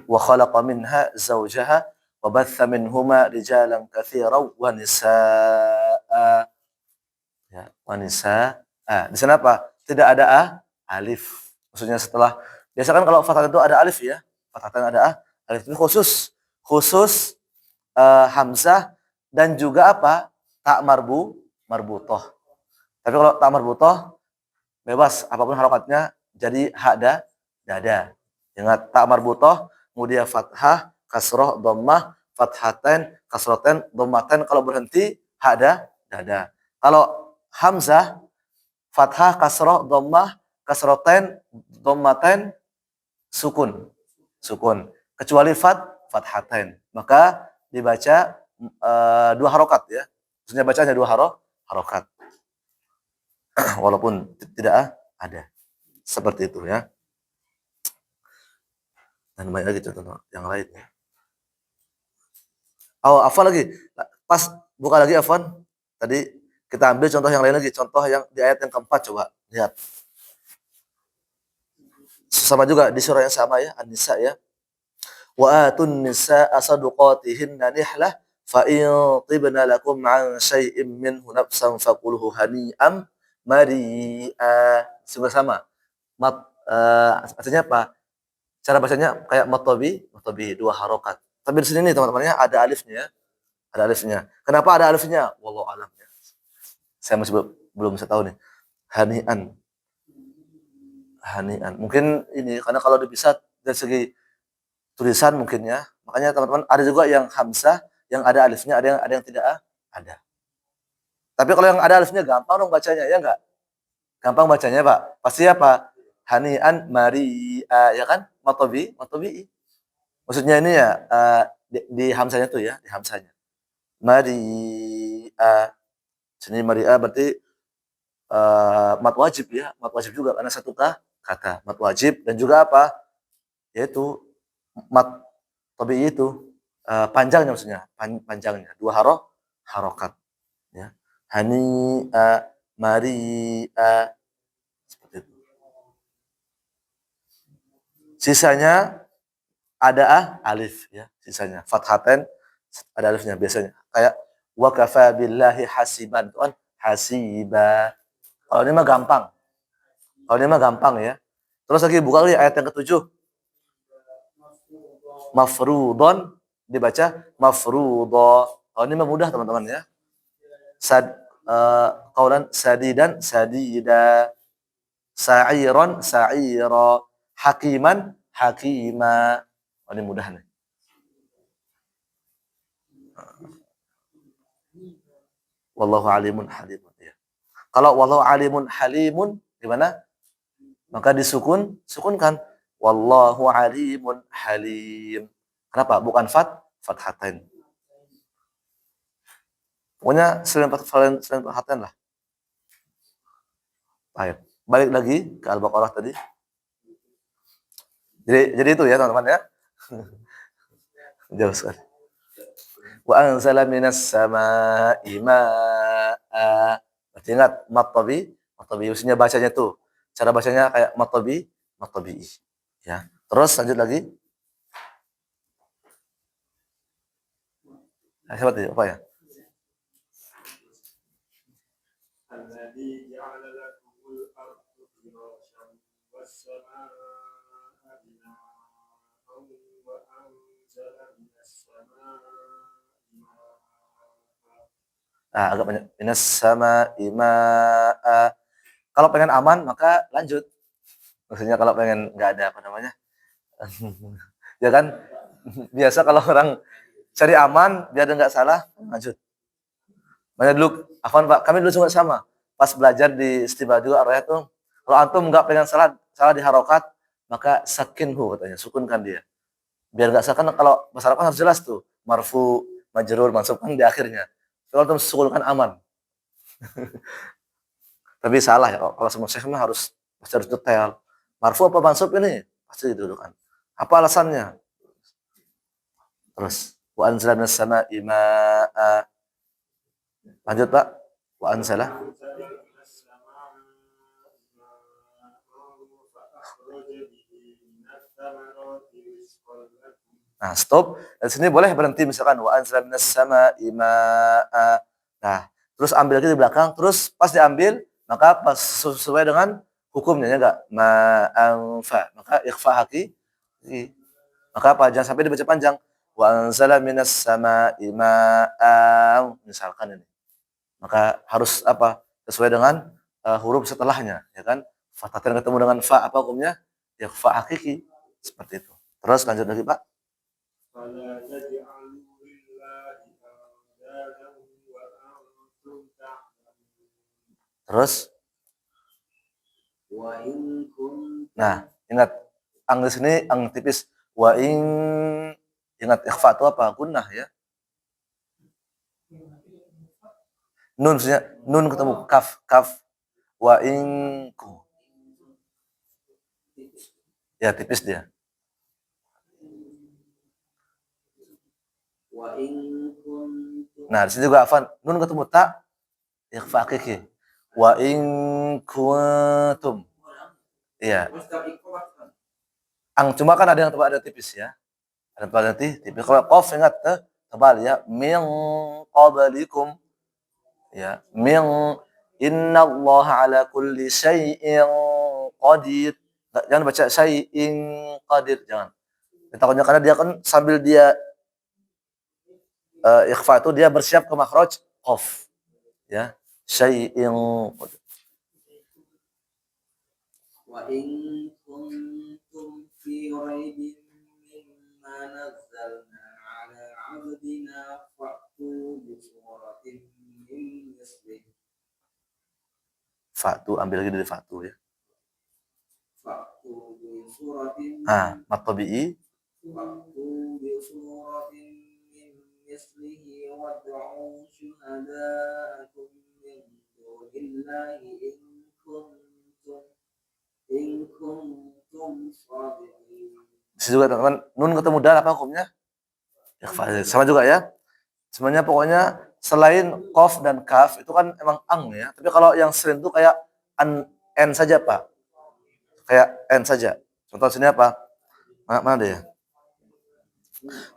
Wa khalaqa minha zawjaha wa batha minhuma rijalan katsiran wa nisaa. Ya, wa nisaa. Di sana apa? Tidak ada alif. Maksudnya setelah biasa kan kalau fathah itu ada alif ya. Fathah ada alif itu khusus hamzah dan juga apa? Tak marbutoh. Tapi kalau tak marbutoh bebas apapun harokatnya jadi dada. Ingat tak marbutoh kemudian fathah, kasroh, dhammah, fathatain, kasroten, dhammaten kalau berhenti dada. Kalau hamzah fathah, kasroh, dhammah, kasroten, dhammaten, sukun. Kecuali fathatain. Maka dibaca dua harokat ya. Maksudnya bacanya dua harokat. Walaupun tidak ada. Seperti itu ya. Dan banyak lagi contoh yang lain ya. Oh, Afwan lagi. Pas buka lagi Afwan. Tadi kita ambil contoh yang lain lagi. Contoh yang di ayat yang keempat coba. Lihat. Sama juga di surah yang sama ya. An-Nisa ya. Wa atun nisaa sadaqatihinna nihlah fa in tibna lakum an syai'in minhu nafsan faquluhu hani'am mari'a. Sama. Artinya apa? Cara bacanya kayak matobi dua harokat. Tapi di sini nih teman-temannya ada alifnya. Ada alifnya. Kenapa ada alifnya? Wallahu alam ya. Saya masih belum bisa tahu nih. Hani'an. Mungkin ini karena kalau bisa dari segi tulisan mungkin ya. Makanya teman-teman ada juga yang hamzah yang ada alifnya, ada yang tidak ada. Tapi kalau yang ada alifnya gampang dong bacanya ya enggak? Gampang bacanya, Pak. Pasti apa? Hani'an mari'a ya kan? Matobi. Maksudnya ini ya di hamzahnya tuh ya, di hamzahnya. Mari'a. Sini mari'a berarti mat wajib ya, mat wajib juga karena satu kata, mat wajib dan juga apa? Yaitu mat tabi'i itu panjangnya maksudnya, panjangnya. Dua harokat ya. Hani'a, mari'a seperti itu. Sisanya ada alif ya, sisanya fathaten ada alifnya biasanya. Kayak wa kafa billahi hasiban, itu kan hasiba. Kalau ini mah gampang ya. Terus lagi buka lagi ayat yang ketujuh. Mafrudon dibaca mafrudo. Kalau ini mah mudah teman-teman ya. Qaulan sadidan sadida. Sa'iron sa'ira. Hakiman hakima. Oh, ini mudah nih. Wallahu alimun halimun ya. Kalau wallahu alimun halimun gimana? Maka sukunkan wallahu alimun halim. Kenapa? Bukan fathatain. Pokoknya selain fathatain lah. Baik. Balik lagi ke Al-Baqarah tadi. Jadi itu ya teman-teman ya. Jauh sekali. Wa anzala minas sama'i ma'a. Berarti ingat matabi usinya bacanya tuh. Cara bacanya kayak matabi. Ya. Terus lanjut lagi. Seperti apa ya? Alladzi ja'ala lakumul arda firasyan was samaa'a bina'an wa anzala minas samaa'i ma'a. Agak banyak. Minas sama'i ma'a. Kalau pengen aman maka lanjut. Maksudnya kalau pengen nggak ada apa namanya. Ya kan? Biasa kalau orang cari aman biar nggak salah, lanjut. Makanya dulu, Afwan Pak, kami dulu juga sama. Pas belajar di Istibadul Ar-Rayat tuh, kalau antum nggak pengen salah di harokat, maka sakinhu katanya, sukunkan dia. Biar nggak salah, kan kalau bahasa Arab kan harus jelas tuh, marfu, majrur, mansub kan di akhirnya. Kalau antum sukunkan aman. Tapi salah ya, kalau semua syekh harus detail. Marfu apa mansub ini? Pasti didulukan. Apa alasannya? Terus wa anzalna minas sama'i ma'a. Lanjut Pak. Wa anzala. وأنزل من السماء ماء فأخرج به من الثمرات رزقا لكم. Nah, stop. Di sini boleh berhenti misalkan wa anzala minas sama'i ma'a. Nah, terus ambil lagi di belakang, terus pas diambil maka pas sesuai dengan hukumnya ya enggak? Ma'an fa. Maka ikhfa hakiki. Maka apa? Jangan sampai dibaca panjang. Wa anzala minas sama'i ma'an. Misalkan ini. Maka harus apa? Sesuai dengan huruf setelahnya, ya kan? Fathah ketemu dengan fa, apa hukumnya? Ya fa hakiki. Seperti itu. Terus lanjut lagi, Pak. فلا تجعلوا لله أندادا وأنتم تعلمون. Terus, وإن كنتم nah, ingat ang di sini ang tipis. Wa in, ingat ikhfa itu apa? Gunnah ya. Nun maksudnya, nun ketemu kaf, kaf. Wa in ku. Ya, tipis dia. وإن كنتم Nah, di sini juga afan. Nun ketemu ta, ikhfa hakiki. Wa in kuntum. Iya. Ang cuma kan ada yang tebal ada tipis ya. Ada tebal nanti tipis. Kalau qaf ingat tebal ya. Min qablikum. Ya. Min innallaha ala kulli syai'in qadir. Jangan baca syai'in qadir, jangan. Takutnya karena dia kan sambil dia ikhfa itu dia bersiap ke makhraj qaf. Ya. Syai'in qadir. وإن كنتم في ريب مما نزلنا على عبدنا فأتوا بسورة من مثله Fa'tu ambil lagi dari fa'tu ya. فأتوا بسورة Mat tabi'i فأتوا بسورة من مثله وادعوا شهداءكم من دون الله إن كنتم صادقين. Di sini juga teman-teman, nun ketemu dal apa hukumnya? Ikhfa. Sama juga ya. Sebenarnya pokoknya selain qaf dan kaf itu kan emang ang ya. Tapi kalau yang sering itu kayak n saja, Pak. Kayak n saja. Contoh sini apa? Mana dia?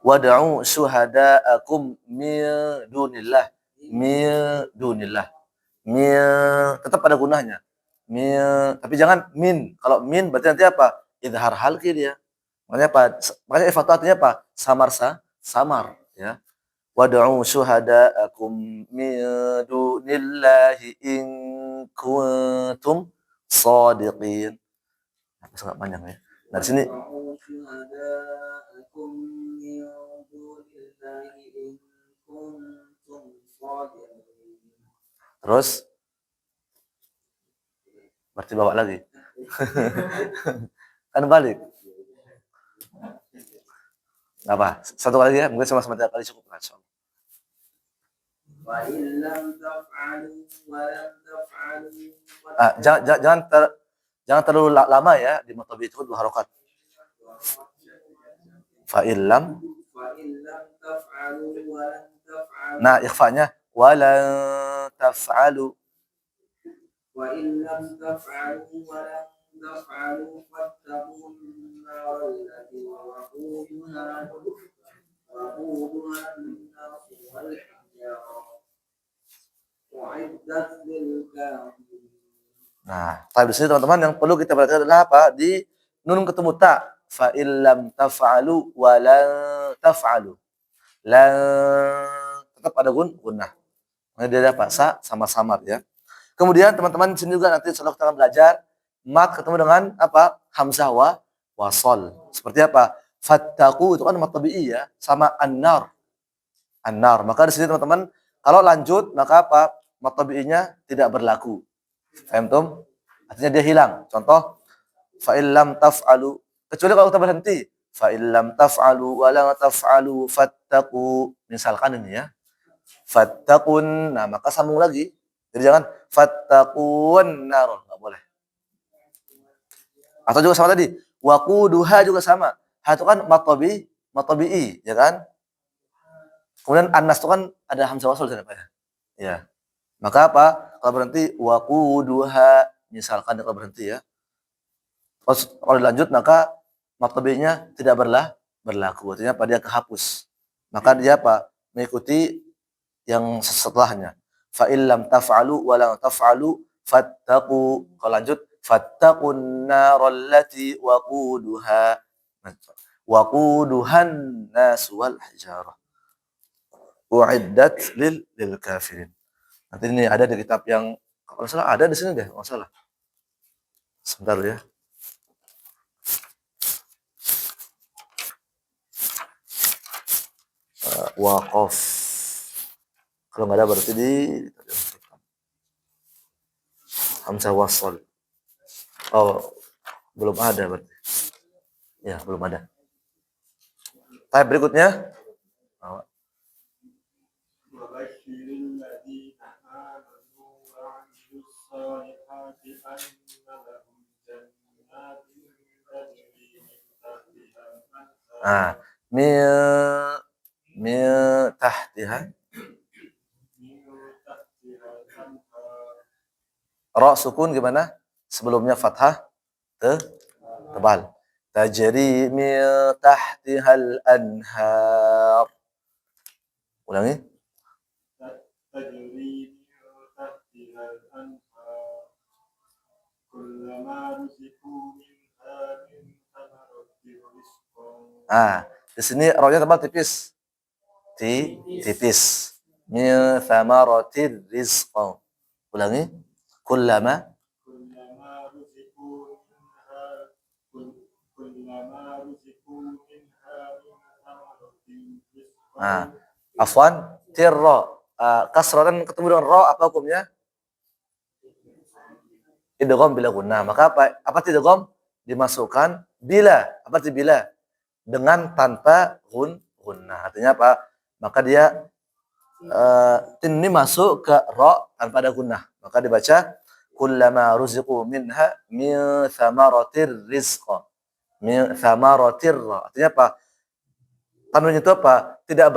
Wad'u syuhada'akum min dunillah. Min dunillah. Min tetap ada gunanya. Min, tapi jangan min. Kalau min berarti nanti apa? Idhar halqi dia. Makanya apa? Makanya ifatu artinya apa? Samar ya. Wad'u syuhada'akum min dunillahi in kuntum shadiqin. Nah, sangat panjang ya. Nah, di sini وادعوا شهداءكم من دون الله إن كنتم صادقين. terus berarti bawa lagi. Kan balik. Nggak apa, satu kali ya, mungkin sama-sama tiga kali cukup. وإن لم تفعلوا ولم تفعلوا Jangan terlalu lama ya di matabi itu 2 harokat. Fa'illam. فإن لم تفعلوا ولم تفعلوا Nah, ikhfanya walan taf'alu. وإن لم تفعلوا ولم تفعلوا فاتقوا النار التي وقودها الناس والحجارة أعدت للكافرين. Nah, tapi di sini teman-teman yang perlu kita perhatikan adalah apa? Di nun ketemu ta. Fa illam taf'alu wa lan taf'alu. Lan tetap ada gunnah. Makanya dia apa? Sa sama samar ya. Kemudian teman-teman di sini juga nanti setelah kita akan belajar mat ketemu dengan apa? Hamzah wa wasol. Seperti apa? Fattaqu itu kan mat tabi'i ya, sama an-nar. An-nar. Maka di sini teman-teman kalau lanjut maka apa? Mat tabi'inya tidak berlaku. Paham tum? Artinya dia hilang. Contoh, fa illam taf'alu. Kecuali kalau kita berhenti. Fa illam taf'alu wa la taf'alu fattaqu. Misalkan ini ya. Fattaqun. Nah, maka sambung lagi. Jadi jangan fattaqun nar. Enggak boleh. Atau juga sama tadi. Waquduha juga sama. Ha itu kan matabi'i, ya kan? Kemudian annas itu kan ada hamzah wasl di sana, Pak ya. Ya. Maka apa? Kalau berhenti waquduha, misalkan kalau berhenti ya. Kalau dilanjut maka maftabinya tidak berlaku. Artinya apa? Dia kehapus. Maka dia apa? Mengikuti yang setelahnya. Fa illam taf'alu wa la taf'alu fattaqu. Kalau lanjut fattaqun naral lati waquduhan nas wal hijarah. Uiddat lil kafirin. Nanti ini ada di kitab yang kalau salah ada di sini deh, enggak salah. Sebentar ya. Waqaf. Kalau nggak ada berarti di hamzah wasl. Oh, belum ada berarti. Ya, belum ada. Baik, berikutnya. وبشر الذين آمنوا وعملوا الصالحات أن لهم جنات تجري من تحتها الأنهار Min tahtiha. من تحتها الأنهار. Ra sukun gimana? Sebelumnya fathah tebal. Tajri min tahtihal anhar. Ulangi. تجري من تحتها الأنهار كلما رزقوا منها من ثمرة رزقا. Di sini ra-nya tebal tipis. Tipis. Min thamaratir rizqa. Ulangi. Kullama كلما رزقوا منها كلما رزقوا منها من ثمرة رزقا. Afwan, tirra. Kasrah kan ketemu dengan ra, apa hukumnya? Idgham bila gunnah. Maka apa idgham? Dimasukkan bila. Apa arti bila? Dengan tanpa gunnah. Artinya apa? Maka dia ini masuk ke ra tanpa ada gunnah. Maka dibaca kullama ruziqu minha min thamaratir rizqa. Min thamaratir ra. Artinya apa? Tanwin itu apa? Tidak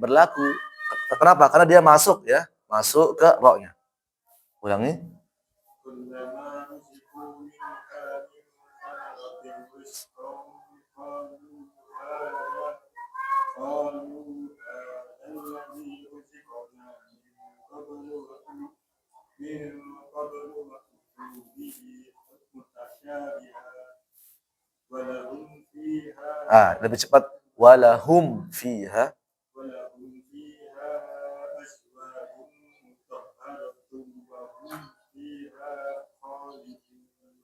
berlaku. Kenapa? Karena dia masuk ya, masuk ke ra-nya. Ulangi. كلما رزقوا منها من ثمرة رزقا قالوا هذا الذي رزقنا من قبل وأتوا به متشابها ولهم فيها Lebih cepat. Walahum fiha. أزواج مطهرة وهم فيها خالدون.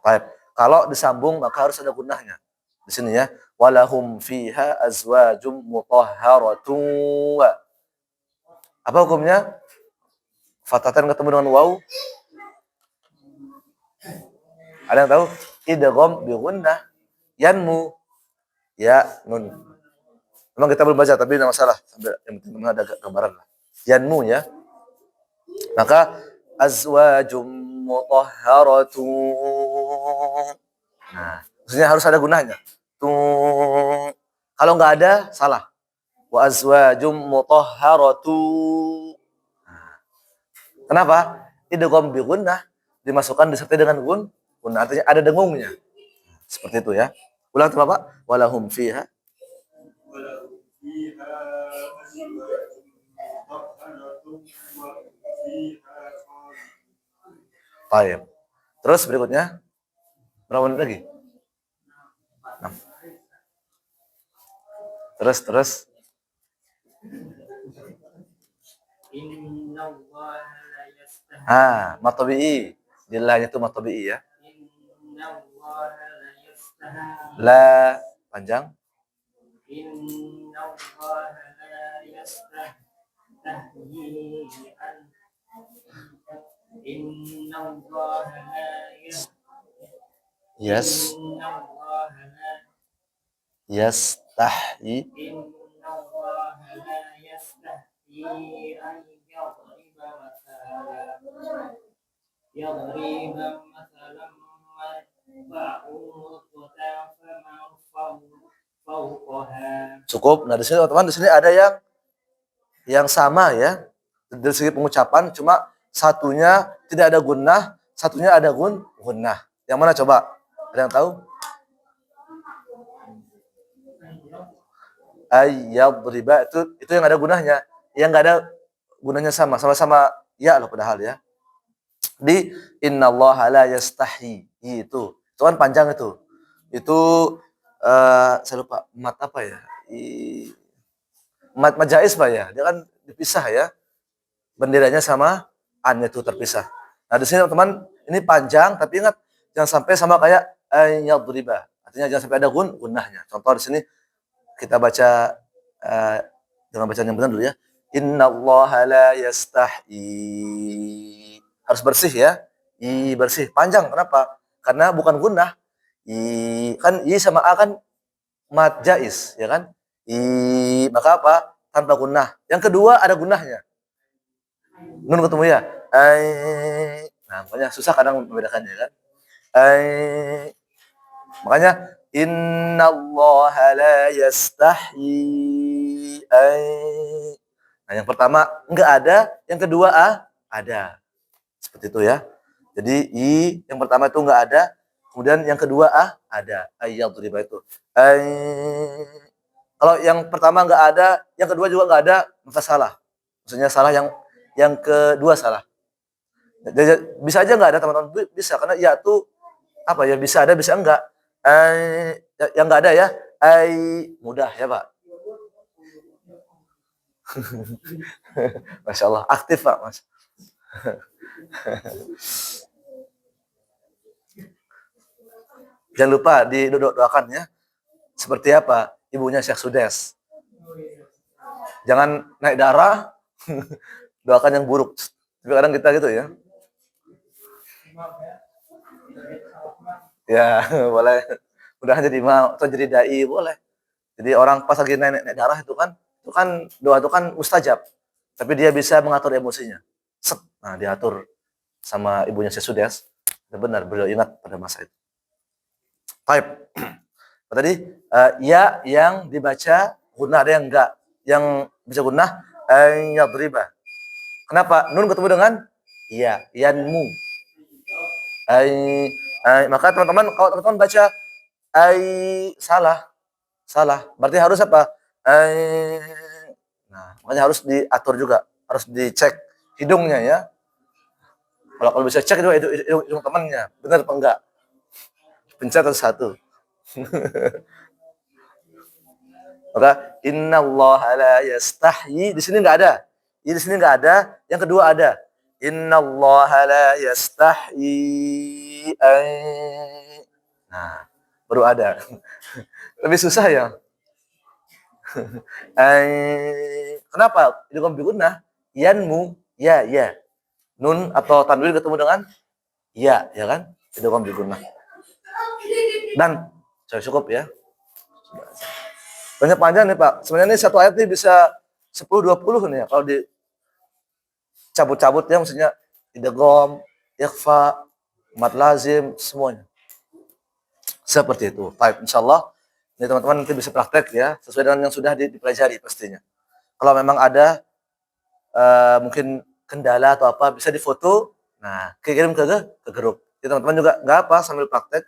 Baik. Kalau disambung maka harus ada gunnahnya. Di sini ya. Walahum fiha azwajum mutahharatun. Apa hukumnya? Fathatan ketemu dengan waw. Ada yang tahu? Idgham bi gunnah yanmu. Ya, nun. Memang kita belum baca tapi tidak masalah. Yang penting ada gambaran lah. Yanmu ya. Maka azwajum mutahharatun. Maksudnya harus ada gunanya. Kalau nggak ada, salah. Wa azwajum mutahharatun. Kenapa? Idgham bi gunnah dimasukkan disertai dengan gunnah. Artinya ada dengungnya. Seperti itu ya. Ulang tuh Bapak. Walahum fiha. ولهم فيها أزواج مطهرة وهم فيها خالدون. Baik. Terus berikutnya. Berapa menit lagi? 6. Terus. Inna Allah la yastahi. Matabi'i. Dilahnya itu matabi'i ya. Inna Allah la yastahi. La panjang. Inna Allah la yastahi an. Inna Allah la yastahi. Yes. Inna Allah la Yastahi. Inna Allah la yastahi an yadriba mathalan ba'udatan faman fawqaha. Cukup. Nah, di sini teman-teman di sini ada yang sama ya. dari segi pengucapan, cuma satunya tidak ada gunnah, satunya ada gunnah. Yang mana coba? Ada yang tahu? Ayyadriba itu yang ada gunahnya. Yang enggak ada gunanya sama-sama ya loh padahal ya. Di innallaha la yastahi itu kan panjang itu. Itu saya lupa mat apa ya? Mat majais Pak ya. Dia kan dipisah ya. Benderanya sama an-nya itu terpisah. Nah, di sini teman-teman ini panjang tapi ingat jangan sampai sama kayak ayyadriba. Artinya jangan sampai ada gunnahnya. Contoh di sini kita baca dengan bacaan yang benar dulu ya. Innallaha la yastahi. Harus bersih ya. Bersih. Panjang. Kenapa? Karena bukan gunnah. Kan sama a kan mat jais, ya kan? Maka apa? Tanpa gunnah. Yang kedua ada gunnahnya. Nun ketemu ya. Nah, makanya susah kadang membedakannya kan. Makanya innallaha la yastahi. Nah, yang pertama enggak ada, yang kedua ada. Seperti itu ya. Jadi yang pertama itu enggak ada, kemudian yang kedua ada. Ayyadriba itu. Kalau yang pertama enggak ada, yang kedua juga enggak ada, maka salah. Maksudnya salah yang kedua salah. Bisa aja enggak ada teman-teman, bisa karena ya tuh apa ya, bisa ada bisa enggak. Yang enggak ada ya, mudah ya Pak. Masya Allah, aktif Pak Mas. Jangan lupa didoakan ya. Seperti apa ibunya Syekh Sudes. Jangan naik darah, doakan yang buruk. Tapi kadang kita gitu ya. Ya, boleh. Mudah jadi imam atau jadi dai boleh. Jadi orang pas lagi naik darah itu kan doa itu kan mustajab. Tapi dia bisa mengatur emosinya. Nah, diatur sama ibunya Syekh Sudes. Benar, beliau ingat pada masa itu. Baik. Tadi ya yang dibaca gunnah, ada yang enggak. Yang bisa gunnah yadriba. Kenapa? Nun ketemu dengan ya, yanmu. Maka teman-teman kalau teman-teman baca salah. Berarti harus apa? Nah, makanya harus diatur juga, harus dicek hidungnya ya. Kalau bisa cek itu hidung temannya, benar apa enggak? Pencet satu. Maka innallaha la yastahyi, di sini enggak ada. Di sini enggak ada, yang kedua ada. Innallaha la yastahyi. Nah, baru ada. Lebih susah ya. Kenapa? Idgham bi gunnah, yanmu, ya. Nun atau tanwin ketemu dengan ya kan? Idgham bi gunnah. Dan cukup ya. Banyak panjang nih Pak. Sebenarnya ini satu ayat nih bisa 10-20 nih ya. Kalau dicabut-cabut ya, maksudnya idgham, ikhfa, mad lazim, semuanya. Seperti itu. Baik, insyaallah ini teman-teman nanti bisa praktek ya, sesuai dengan yang sudah dipelajari pastinya. Kalau memang ada mungkin kendala atau apa, bisa difoto, nah kirim ke grup. Jadi teman-teman juga nggak apa, sambil praktek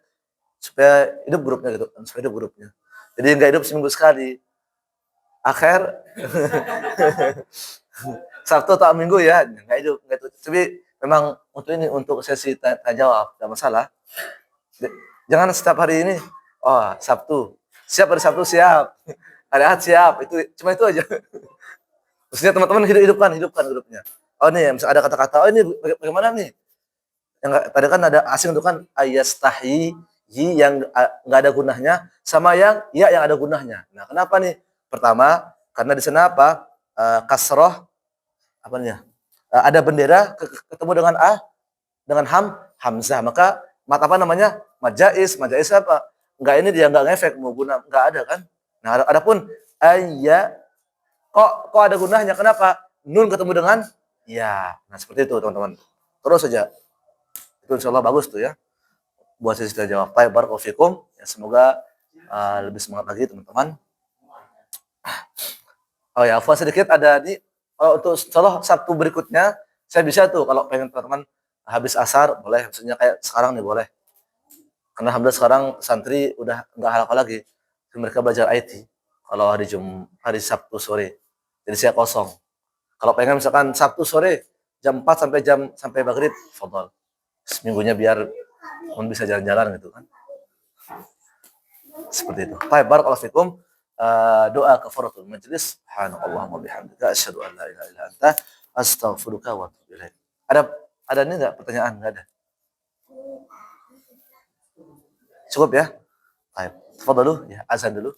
supaya hidup grupnya gitu, supaya hidup grupnya. Jadi nggak hidup seminggu sekali. Akhir Sabtu atau Minggu ya, nggak hidup. Tapi memang untuk sesi tanya jawab, tidak masalah. Jangan setiap hari ini, Sabtu. Siap hari Sabtu, siap. Hari Ahad, siap. Cuma itu aja. Maksudnya teman-teman hidupkan grupnya. Oh nih, misalnya ada kata-kata, ini bagaimana nih? Yang tadi kan ada asing itu kan ayastahi, yang nggak ada gunahnya, sama yang yang ada gunahnya. Nah, kenapa nih? Pertama, karena di sana apa? Kasroh, apa nih? Ada bendera ketemu dengan hamzah. Maka apa namanya? Majais apa? Enggak, ini dia enggak ngefek mau guna, enggak ada kan? Nah, adapun kok ada gunahnya? Kenapa? Nun ketemu dengan ya. Nah, seperti itu teman-teman. Terus saja. Itu insyaallah bagus tuh ya. Buat sesi jawab. Baik, barakallahu fikum. Ya, semoga lebih semangat lagi teman-teman. Oh ya, afwan sedikit ada di Kalau untuk contoh Sabtu berikutnya, saya bisa tuh kalau pengen teman-teman habis asar, boleh. Maksudnya kayak sekarang nih boleh. Karena alhamdulillah sekarang santri udah nggak halal lagi. Mereka belajar IT. Kalau hari Sabtu sore. Jadi saya kosong. Kalau pengen misalkan Sabtu sore jam 4 sampai maghrib, fadal. Seminggunya biar bisa jalan-jalan gitu kan. Seperti itu. Baik, barakallahu fikum. Doa kafaratul majlis. Subhanallah wa bihamdika asyhadu an la ilaha illa anta astaghfiruka wa atubu ilaik. Ada ini enggak pertanyaan? Enggak ada. Cukup ya? Baik. Tafadhalu ya, azan dulu.